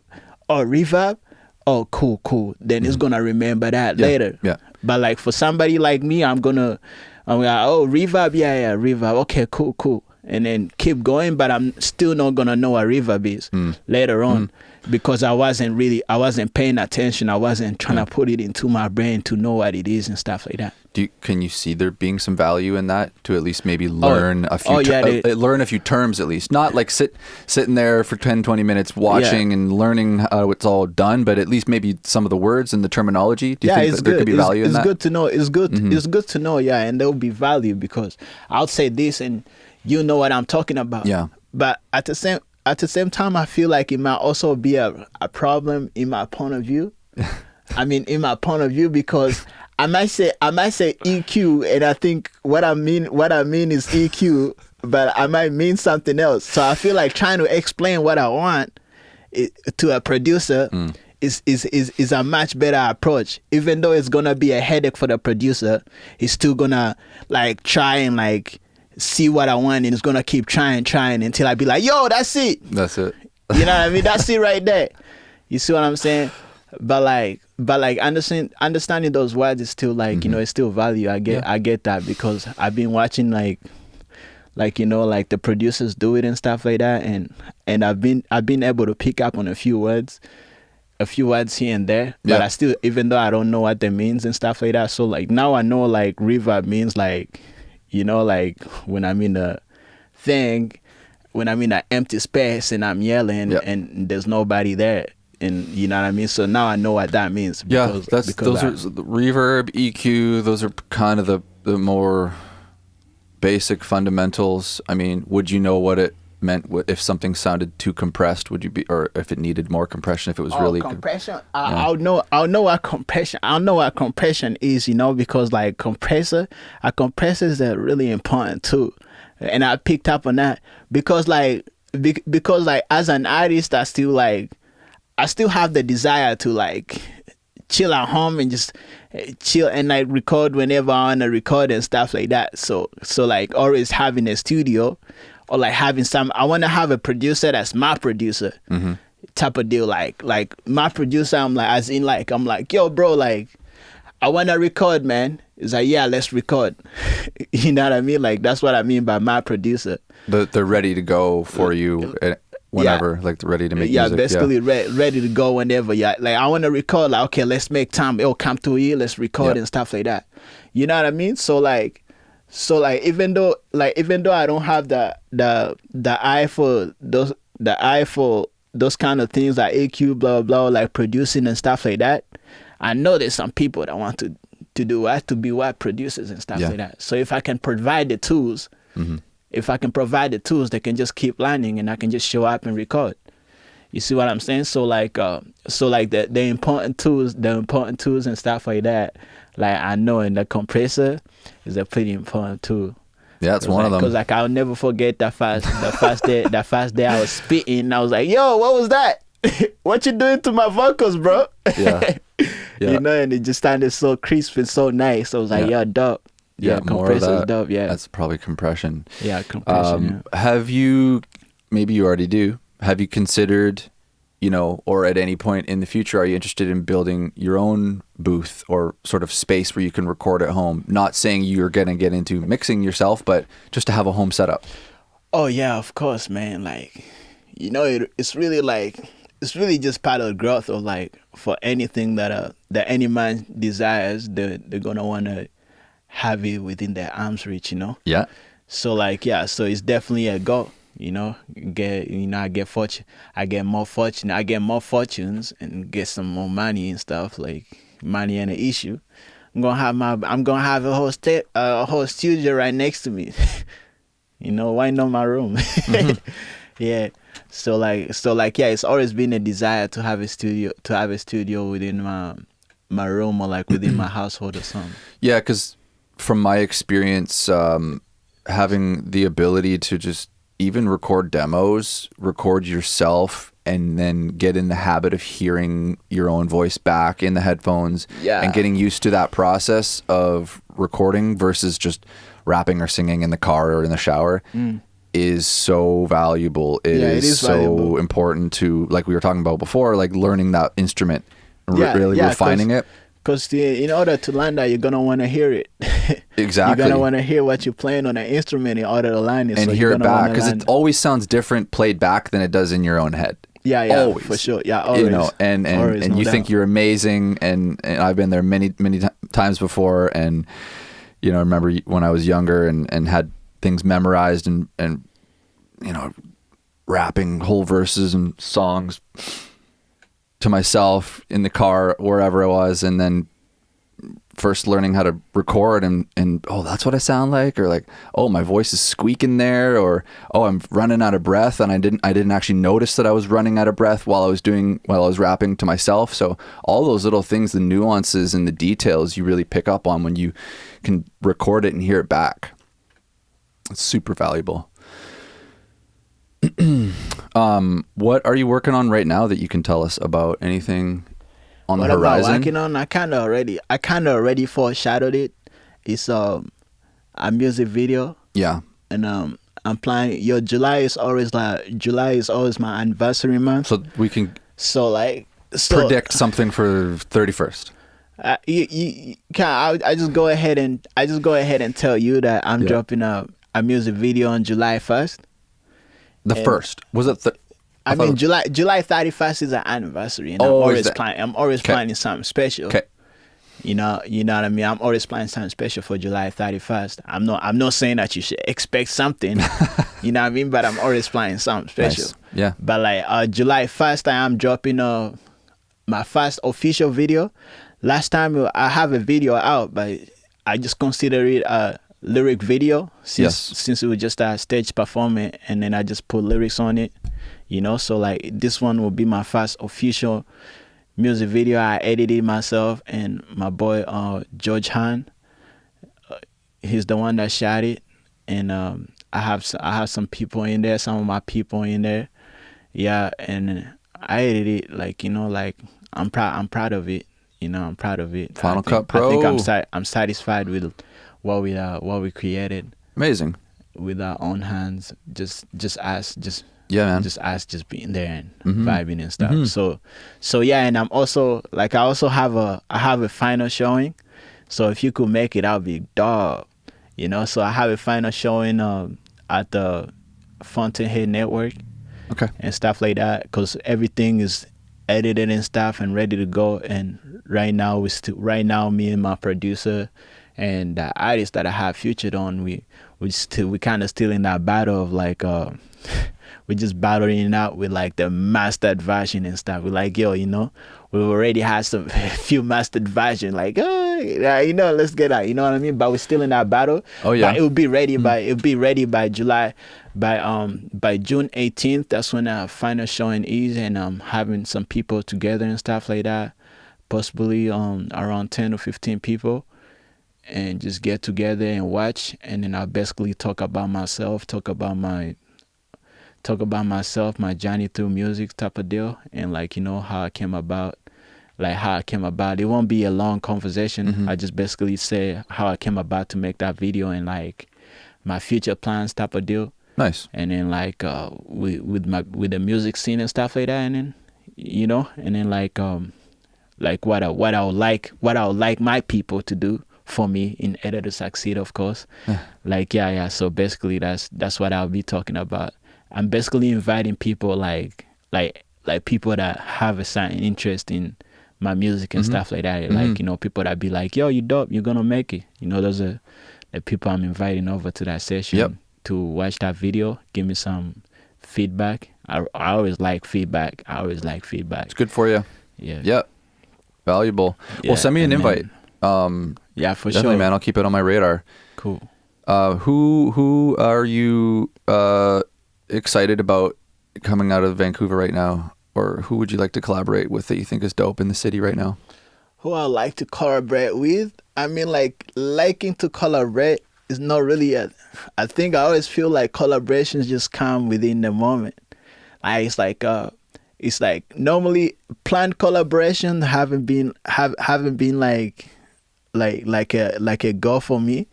Oh, reverb. Oh, cool. Then he's gonna remember that later. Yeah. But like for somebody like me, I'm like, oh, reverb. Yeah, reverb. Okay, cool. And then keep going, but I'm still not gonna know what reverb is later on because I wasn't paying attention. I wasn't trying to put it into my brain to know what it is and stuff like that. Can you see there being some value in that to at least maybe learn a few learn a few terms at least, not like sitting there for 10-20 minutes watching and learning how it's all done, but at least maybe some of the words and the terminology? Do you think that there could be value in that? It's good to know. It's good to know, and there will be value because I'll say this and you know what I'm talking about. Yeah. But at the same time, I feel like it might also be a problem in my point of view. I mean, in my point of view, because I might say EQ, and I think what I mean is EQ, but I might mean something else. So I feel like trying to explain what I want to a producer is a much better approach. Even though it's gonna be a headache for the producer, he's still gonna like try and like see what I want, and it's gonna keep trying until I be like, yo, that's it. You know what I mean? That's it right there. You see what I'm saying? But like understanding those words is still like, it's still value. I get that because I've been watching like the producers do it and stuff like that, and I've been able to pick up on a few words here and there, but I still, even though I don't know what that means and stuff like that, so like now I know like reverb means like, like when I'm in a thing, when I'm in an empty space and I'm yelling and there's nobody there, and you know what I mean. So now I know what that means. Because those are the reverb, EQ. Those are kind of the more basic fundamentals. I mean, would you know what it meant if something sounded too compressed? Would you be, or if it needed more compression? If it was really compression, I'll know what compression. I'll know what compression is. Because like compressor is really important too. and I picked up on that because like because like as an artist, I still have the desire to like chill at home and just chill and like record whenever I want to record and stuff like that. So like always having a studio or like having I want to have a producer that's my producer. Mm-hmm. Type of deal, like my producer, I'm like, as in like, I'm like, yo bro, like I want to record, man. It's like, yeah, let's record. You know what I mean? Like that's what I mean by my producer. They're ready to go for you whenever, like they're ready to make music. Basically ready to go whenever. Yeah, like I want to record, like, okay, let's make time. It'll come to you, let's record and stuff like that. You know what I mean? So like even though I don't have the eye for those kind of things like AQ, blah, blah, blah, like producing and stuff like that, I know there's some people that want to do what to be what producers and stuff like that. So if I can provide the tools, they can just keep learning and I can just show up and record. You see what I'm saying? So like the important tools and stuff like that, like I know, and the compressor is a pretty important tool. Yeah, it's one of them. Because like I'll never forget the first day I was spitting. I was like, "Yo, what was that? What you doing to my vocals, bro?" Yeah. You know, and it just sounded so crisp and so nice. I was like, "Yeah, dope." Yeah, compressor's dope. Yeah, that's probably compression. Yeah, compression. Have you? Maybe you already do. Have you considered? Or at any point in the future, are you interested in building your own booth or sort of space where you can record at home? Not saying you're going to get into mixing yourself, but just to have a home setup. Oh yeah, of course, man. Like, it's really just part of the growth of like for anything that any man desires, they're gonna want to have it within their arm's reach, Yeah. So like, so it's definitely a goal. I get more fortunes and get some more money and stuff. Like money ain't an issue. I'm gonna have a whole studio right next to me. Why not my room? Mm-hmm. Yeah. So like, yeah, it's always been a desire to have a studio within my room or like within my household or something. Yeah, because from my experience, having the ability to just even record demos, record yourself, and then get in the habit of hearing your own voice back in the headphones and getting used to that process of recording versus just rapping or singing in the car or in the shower is so valuable. It is so valuable. Important to, like we were talking about before, like learning that instrument, really refining it. Because in order to learn that, you're going to want to hear it. Exactly. You're going to want to hear what you're playing on an instrument in order to learn it. And hear it back, because it always sounds different played back than it does in your own head. Yeah, always. For sure. Yeah, always. And always, you think you're amazing, and I've been there many times before, and I remember when I was younger and had things memorized and rapping whole verses and songs to myself in the car, wherever I was, and then first learning how to record and oh, that's what I sound like, or like, oh, my voice is squeaking there, or oh, I'm running out of breath, and I didn't actually notice that I was running out of breath while I was rapping to myself. So all those little things, the nuances and the details you really pick up on when you can record it and hear it back. It's super valuable. What are you working on right now that you can tell us about? Anything on the horizon? What I'm working on, I kind of already foreshadowed it. It's a music video. Yeah. And I'm planning. July is always my anniversary month. So we can predict something for 31st. I just go ahead and tell you that I'm dropping a music video on July 1st. The first was it? July 31st is an anniversary, and I'm always planning something special. Okay. You know what I mean? I'm always planning something special for July 31st. I'm not saying that you should expect something, you know what I mean? But I'm always planning something special. Nice. Yeah. But like July 1st, I am dropping my first official video. Last time I have a video out, but I just consider it a lyric video since it was just a stage performance, and then I just put lyrics on it, so like this one will be my first official music video. I edited myself, and my boy George Han, he's the one that shot it, and I have some people in there, some of my people in there. Yeah, and I edited it, like, like I'm proud of it. I'm proud of it. Final Cut I think Pro. I'm satisfied with what we created Amazing. with our own hands. Just us, Yeah, man. just us, just being there and Mhm. vibing and stuff. Mhm. So yeah, and I also have a final showing. So if you could make it, I'll be dog. So I have a final showing at the Fountainhead Network Okay. and stuff like that, because everything is edited and stuff and ready to go. And right now me and my producer and the artist that I have featured on, we kind of still in that battle of like we just battling it out with like the mastered version and stuff. We're like, yo, we already had some few mastered version, like, oh, yeah, let's get out, you know what I mean? But we're still in that battle. Oh, yeah. But it will be ready by July, by June 18th. That's when our final showing is, and having some people together and stuff like that, possibly around 10 or 15 people, and just get together and watch. And then I'll basically talk about myself, my journey through music type of deal, and like, how I came about. It won't be a long conversation. Mhm. I just basically say how I came about to make that video, and like my future plans type of deal. Nice. And then like with the music scene and stuff like that, and then like what I would like my people to do for me in order to succeed, of course. Like yeah. So basically that's what I'll be talking about. I'm basically inviting people like people that have a certain interest in my music and stuff like that. Like, people that be like, yo, you dope, you're gonna make it. Those are the people I'm inviting over to that session. Yep. To watch that video, give me some feedback. I always like feedback. It's good for you. Yeah. Yep. Valuable. Yeah, Well, send me an and invite. Yeah, for Definitely, sure. man. I'll keep it on my radar. Cool. Who are you excited about coming out of Vancouver right now? Or who would you like to collaborate with that you think is dope in the city right now? Who I like to collaborate with? I mean, like, liking to collaborate is not really I think I always feel like collaborations just come within the moment. It's like normally planned collaboration haven't been like a goal for me.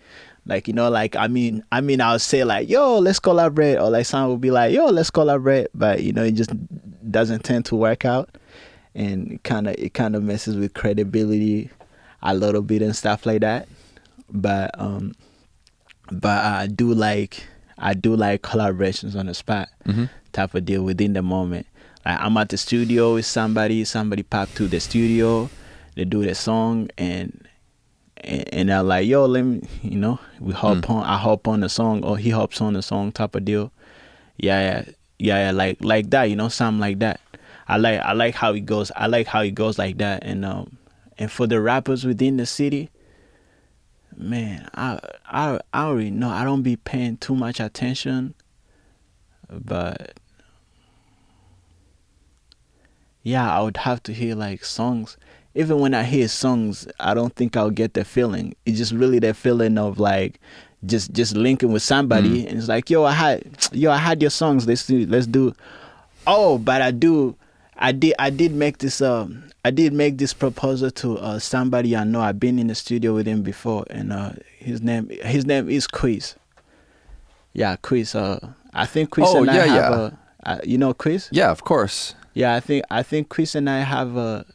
Like, I mean I'll say like, yo, let's collaborate, or like someone will be like, yo, let's collaborate, but it just doesn't tend to work out, and it kind of messes with credibility a little bit and stuff like that. But I do like collaborations on the spot, type of deal, within the moment. Like, I'm at the studio with somebody pop to the studio, they do the song, and they're like, yo, let me, we hop on, I hop on the song, or he hops on the song, type of deal. Yeah, like that, something like that. I like how it goes. I like how it goes like that. And for the rappers within the city, man, I already know I don't be paying too much attention, but yeah, I would have to hear like songs. Even when I hear songs, I don't think I'll get the feeling. It's just really the feeling of like just linking with somebody, and it's like, I had your songs. Let's do. Oh, but I did make this proposal to somebody I know. I've been in the studio with him before, and his name is Quiz. Yeah, Quiz. I think Quiz and I have Quiz. Yeah, of course. Yeah, I think Chris and I have a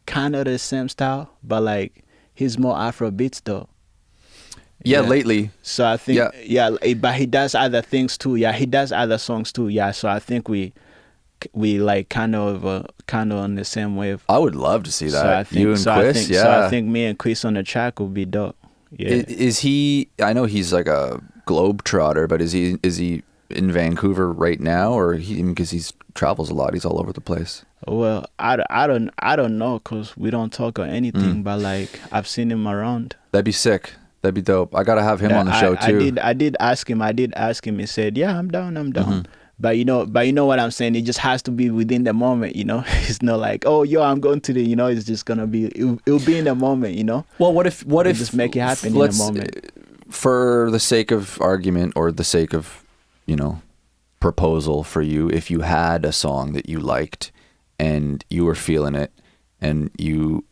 kind of the same style, but like he's more Afro beats though. Yeah, lately. So I think but he does other things too. Yeah, he does other songs too. Yeah, so I think we like kind of on the same wave. I would love to see that. So I think, you and Chris, So I think me and Chris on the track would be dope. Yeah. Is he? I know he's like a globe trotter, but is he in Vancouver right now, or because he travels a lot, he's all over the place? Well, I don't know, cause we don't talk or anything, but like I've seen him around. That'd be sick. That'd be dope. I gotta have him on the show too. I did ask him. He said, "Yeah, I'm down." But you know what I'm saying. It just has to be within the moment. It's not like, oh, yo, I'm going to the. It's just gonna be. It'll be in the moment. Well, what if just make it happen in the moment? for the sake of argument or the sake of, proposal for you, if you had a song that you liked and you were feeling it and you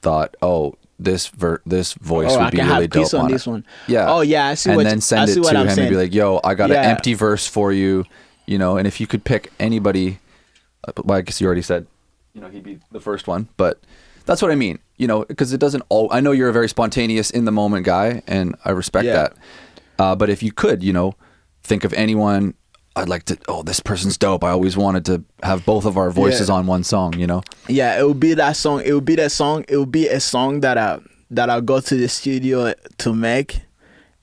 thought, oh, this voice would be really dope on this it. one. Yeah. Oh yeah, I see. And what then send it to him and be like, yo, I got an empty verse for you, and if you could pick anybody, well, I guess you already said, he'd be the first one, but that's what I mean, because it doesn't I know you're a very spontaneous in the moment guy and I respect that. But if you could, think of anyone, I'd like to, this person's dope. I always wanted to have both of our voices on one song, Yeah, it would be that song. It would be that song. It would be a song that I go to the studio to make,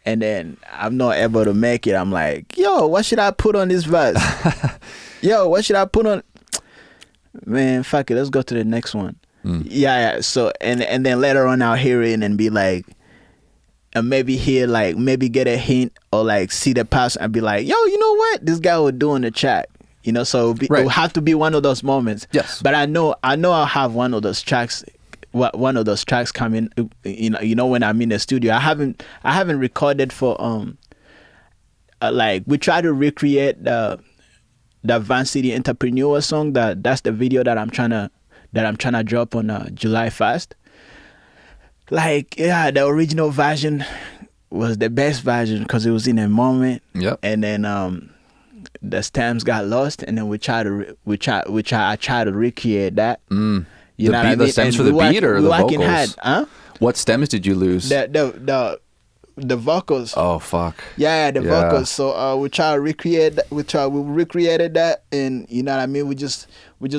and then I'm not able to make it. I'm like, yo, what should I put on this verse? Yo, what should I put on? Man, fuck it. Let's go to the next one. Yeah. So and then later on I'll hear it and be like, and maybe hear maybe get a hint or see the pass and be like, yo, you know what? This guy will do on the track. So it will have to be one of those moments. Yes. But I know I'll have one of those tracks coming. When I'm in the studio, I haven't recorded for we try to recreate the VANCITY Entrepreneur song. That's the video that I'm trying to drop on July 1st. The original version was the best version because it was in a moment. Yep. And then the stems got lost, and then I try to recreate that. You know what I mean? The stems for the beat or the vocals? Hard, What stems did you lose? The vocals. Oh fuck. Yeah, the vocals. So we try to recreate that. We recreated that, and you know what I mean. We just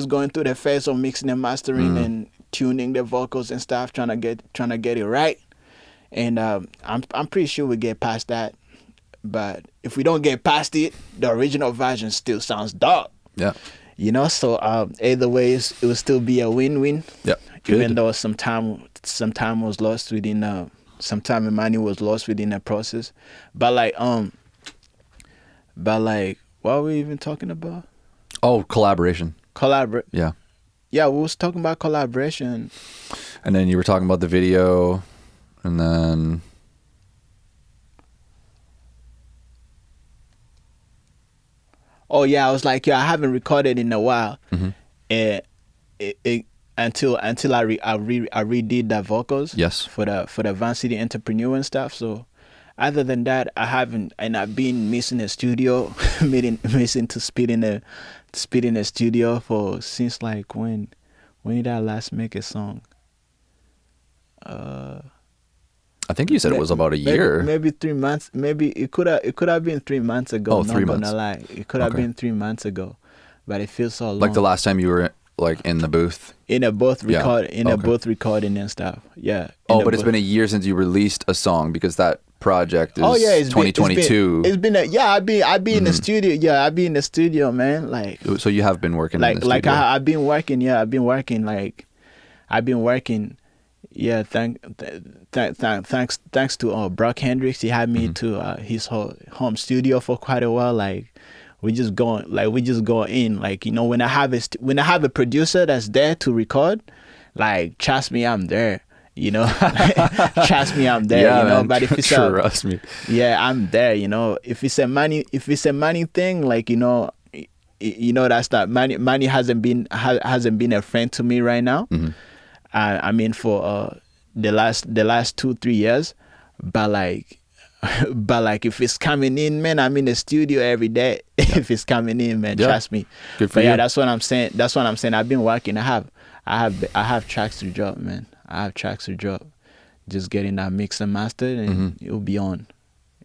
going through the phase of mixing and mastering and tuning the vocals and stuff, trying to get it right. And I'm pretty sure we get past that. But if we don't get past it, the original version still sounds dope. Yeah. So either way, it will still be a win-win. Yeah. Even though some time was lost within some time and money was lost within the process. But what were we even talking about? Oh, collaboration. Yeah. Yeah, we was talking about collaboration. And then you were talking about the video, and then oh yeah, I was like, I haven't recorded in a while, and until I redid the vocals. Yes. For the VANCITY Entrepreneur and stuff. So other than that, I haven't, and I've been missing the studio, missing to speed in the studio since when did I last make a song? I think you said it was about a year. Maybe 3 months. Maybe it could have been 3 months ago. Oh, 3 months. Not gonna lie. It could have been 3 months ago, but it feels so long. Like the last time you were in the booth. Booth recording and stuff. Yeah. But it's been a year since you released a song because that project is 2022. I've been in the studio. Yeah, I've been in the studio, man. So you have been working in the studio. I've been working. Yeah, I've been working. Yeah, thanks to Brock Hendricks. He had me to his home studio for quite a while. We just go in. When I have a producer that's there to record, trust me, I'm there. Trust me, I'm there. Yeah, but if it's trust me, yeah, I'm there. If it's a money thing, that's that money hasn't been a friend to me right now. I mean, for the last 2-3 years, but if it's coming in, man, I'm in the studio every day. If it's coming in, man, trust me. Good for you. Yeah, that's what I'm saying. I've been working. I have tracks to drop, man. I have tracks to drop. Just getting that mixed and mastered, and it'll be on.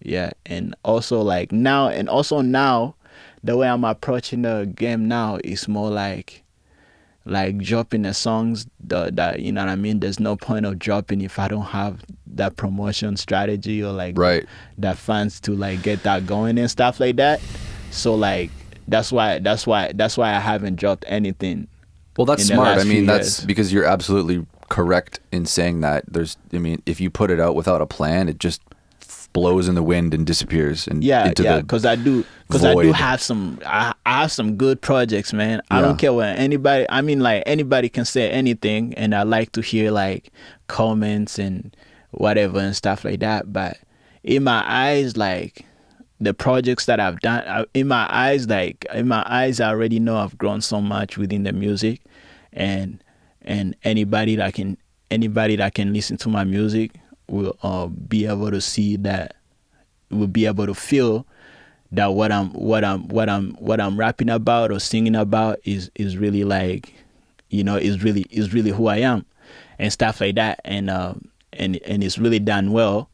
Yeah, and also now, the way I'm approaching the game now is more like dropping the songs that you know what I mean. There's no point of dropping if I don't have that promotion strategy or that fans to get that going and stuff like that. So that's why I haven't dropped anything. Well, that's smart. I mean, that's years. Because you're absolutely correct in saying that. If you put it out without a plan, it just blows in the wind and disappears. And because I do have some. I have some good projects, man. I don't care what anybody. I mean, anybody can say anything, and I like to hear comments and whatever and stuff like that. But in my eyes, like the projects that I've done, in my eyes, I already know I've grown so much within the music, and anybody that can listen to my music will be able to see that, will be able to feel that what I'm rapping about or singing about is really like, is really who I am and stuff like that, and it's really done well.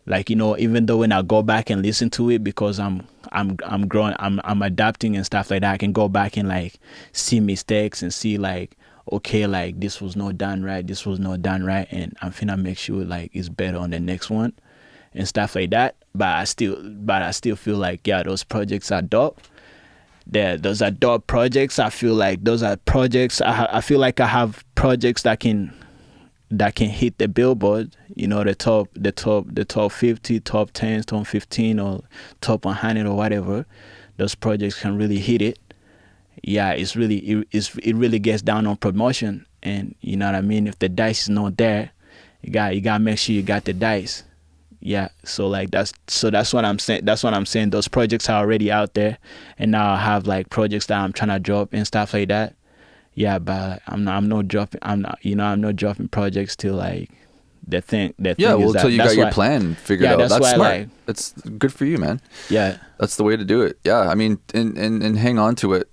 Like, even though when I go back and listen to it, because I'm growing, I'm adapting and stuff like that, I can go back and like see mistakes and see like, okay, like this was not done right, and I'm finna make sure like it's better on the next one and stuff like that. But I still feel like, yeah, those projects are dope. Those are dope projects. I feel like those are projects. I feel like I have projects that can hit the Billboard, the top 50, top 10, top 15, or top 100 or whatever. Those projects can really hit it. Yeah, it really gets down on promotion, and you know what I mean. If the dice is not there, you got make sure you got the dice. Yeah, so like that's what I'm saying. That's what I'm saying. Those projects are already out there, and now I have like projects that I'm trying to drop and stuff like that. Yeah, but I'm not dropping projects till like the thing. Yeah, well, until you got your plan figured out. That's smart. Like, that's good for you, man. Yeah, that's the way to do it. Yeah, I mean, and hang on to it.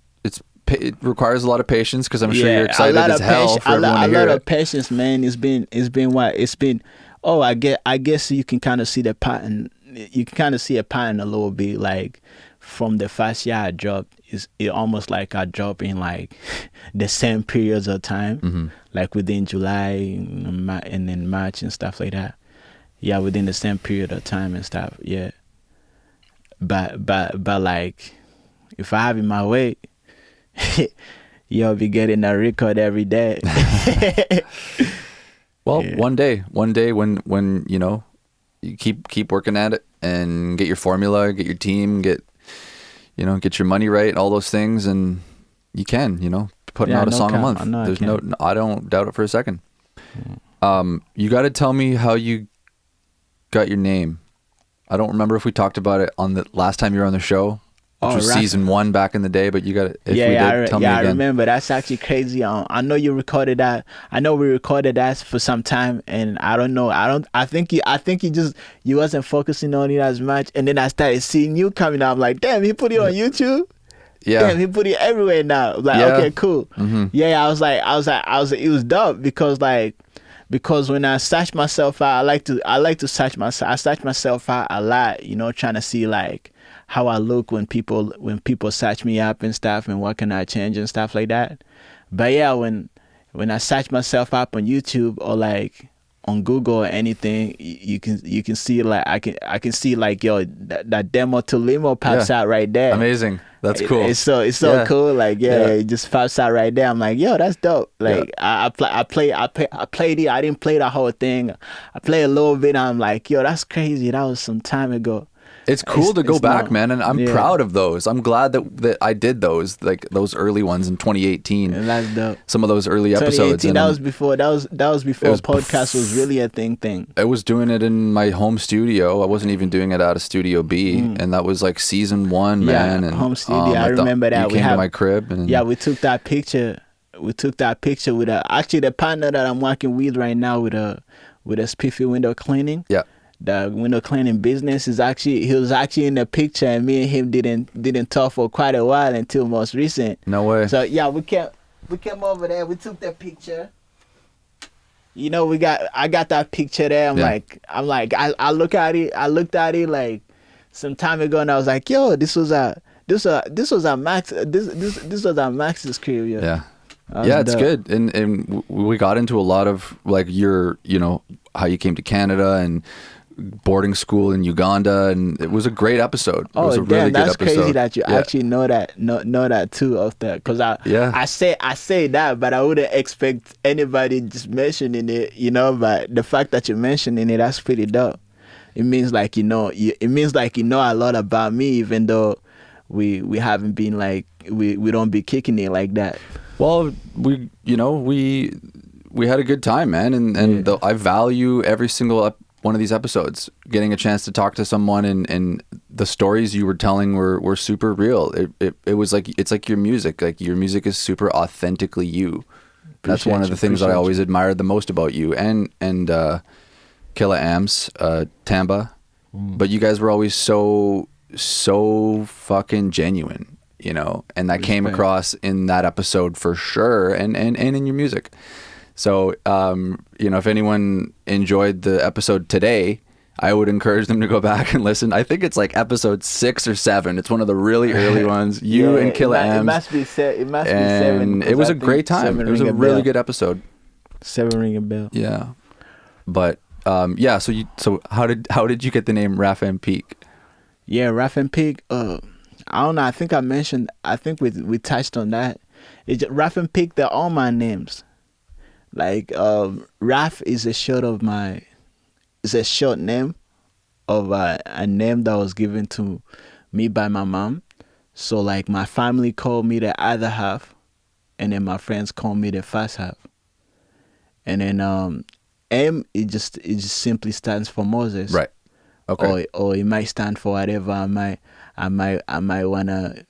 It requires a lot of patience, because I'm sure you're excited as hell for everyone to hear it. A lot of patience, man. It's been. Oh, I guess you can kind of see the pattern. You can kind of see a pattern a little bit, like from the first year I dropped. It almost like I drop in like the same periods of time, like within July and then March and stuff like that. Yeah, within the same period of time and stuff. Yeah, but like, if I have it my way, you'll be getting a record every day. Well, yeah. One day when you keep working at it and get your formula, get your team, get your money right, all those things, and you can, putting out a song a month. I don't doubt it for a second. You got to tell me how you got your name. I don't remember if we talked about it on the last time you were on the show, which was season 1 back in the day, but you got to, tell me again. I remember. That's actually crazy. I know you recorded that. I know we recorded that for some time, and I don't know. I think you wasn't focusing on it as much, and then I started seeing you coming out. I'm like, damn, he put it on YouTube. Yeah. Damn, he put it everywhere now. Like, okay, cool. Mm-hmm. Yeah, I was like, it was dope, because when I search myself out, I like to search myself. I search myself out a lot, trying to see like how I look when people search me up and stuff, and what can I change and stuff like that. But yeah, when I search myself up on YouTube or like on Google or anything, you can see like I can see like, yo, that demo to Limo pops out right there. Amazing. That's cool. It's so cool. Like it just pops out right there. I'm like, yo, that's dope. Like I played it. I didn't play the whole thing. I played a little bit. I'm like, yo, that's crazy. That was some time ago. It's cool to go back, man, and I'm proud of those. I'm glad that I did those, like those early ones in 2018. And that's dope. Some of those early episodes. And that was before podcast was really a thing. I was doing it in my home studio. I wasn't even doing it out of Studio B, and that was like season 1, man. And home studio. I remember that. We came to my crib. And we took that picture. With actually the partner that I'm working with right now with a spiffy window cleaning. Yeah. The window cleaning business he was actually in the picture, and me and him didn't talk for quite a while until most recent. No way. So yeah, we came over there. We took that picture. I got that picture there. I'm like, I looked at it like some time ago, and I was like, yo, this was a Max's crib. Yeah. Yeah, it's good, and we got into a lot of like your, how you came to Canada and boarding school in Uganda, and it was a great episode. It was a really good episode. That's crazy that you actually know that too of that, because I say that, but I wouldn't expect anybody just mentioning it, but the fact that you're mentioning it, that's pretty dope. It means like you know a lot about me, even though we haven't been like we don't be kicking it like that. Well, we had a good time, man, and I value every single one of these episodes, getting a chance to talk to someone, and the stories you were telling were super real. It was like, it's like your music. Like, your music is super authentically you. That's one of the things that I always admired the most about you and Killa Ams, Tamba. But you guys were always so fucking genuine, you know, and that came across in that episode for sure, and in your music. So, you know, if anyone enjoyed the episode today, I would encourage them to go back and listen. I think it's like episode 6 or 7. It's one of the really early ones. You and Killa Ams. It must be 7. It was a great time. It was a really good episode. 7 ring a bell. Yeah. But yeah, so how did you get the name Raf M Peak? Yeah, Raf M Peak. I don't know. I think we touched on that. Raf M Peak. They're all my names. Like Raf is a short name of a name that was given to me by my mom. So like my family called me the other half, and then my friends called me the first half. And then M, it just simply stands for Moses. Right. Okay. Or it might stand for whatever I might wanna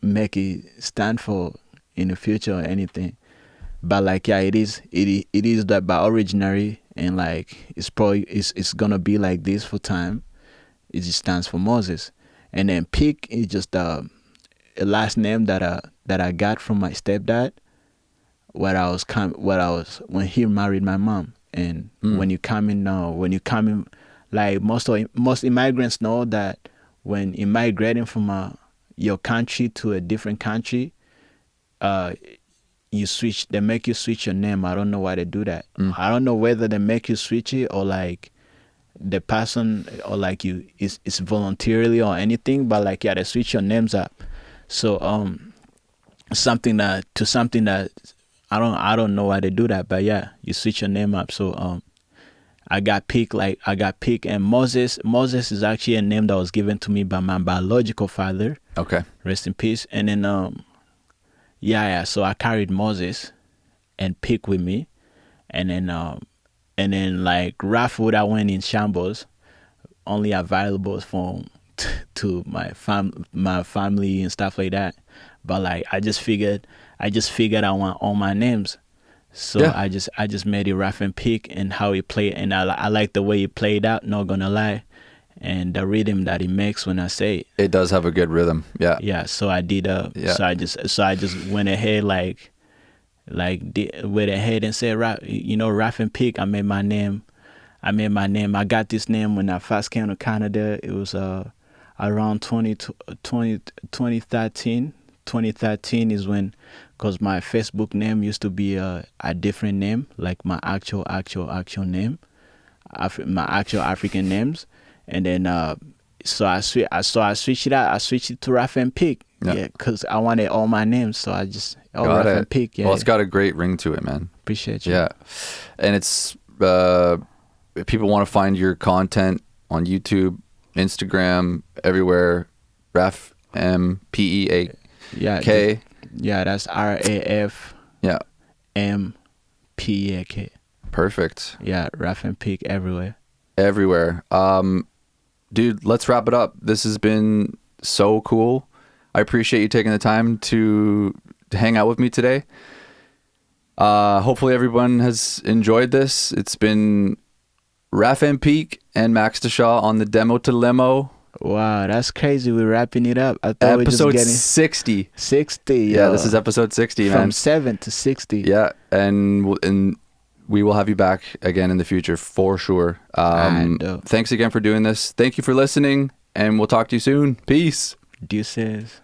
make it stand for in the future or anything. But like, yeah, it is that by originary, and like it's gonna be like this for time. It just stands for Moses. And then Peak is just a last name that I got from my stepdad when he married my mom. And when you come in, like most immigrants know that when immigrating from your country to a different country, they make you switch your name. I don't know why they do that. I don't know whether they make you switch it or like the person, or like it's voluntarily or anything, but like, yeah, they switch your names up. So something that I don't know why they do that, but yeah, you switch your name up. So I got Peak, and Moses is actually a name that was given to me by my biological father. Okay. Rest in peace. And then yeah, so I carried Moses and Peak with me, and then like Raf would I went in shambles, only available to my family and stuff like that. But like I just figured I want all my names, so yeah. I just made it Raf M Peak, and how he played, and I like the way he played out. Not gonna lie. And the rhythm that he makes when I say it. It does have a good rhythm. Yeah. Yeah. So I did. So I just went ahead went ahead and said, Raf M Peak. I made my name. I got this name when I first came to Canada. It was around 2013. 2013 is when, because my Facebook name used to be a different name, like my actual name, my actual African names. And then so I switched it out. I switched it to Raf M Peak. Yeah, because I wanted all my names. So I just Raf M Peak. Yeah. Well, it's got a great ring to it, man. Appreciate you. Yeah, and it's if people want to find your content on YouTube, Instagram, everywhere. Raf M Peak. Yeah. K. Yeah, that's RAF. Yeah. M Peak. Perfect. Yeah, Raf M Peak everywhere. Everywhere. Dude, let's wrap it up. This has been so cool. I appreciate you taking the time to hang out with me today. Hopefully everyone has enjoyed this. It's been Raf M Peak and Max Deshaw on the Demo to Limo. Wow, that's crazy. We're wrapping it up. I thought episode we were just getting 60. 60. Yeah, this is episode 60, man. From 7 to 60. Yeah, and we will have you back again in the future for sure. Thanks again for doing this. Thank you for listening, and we'll talk to you soon. Peace. Deuces.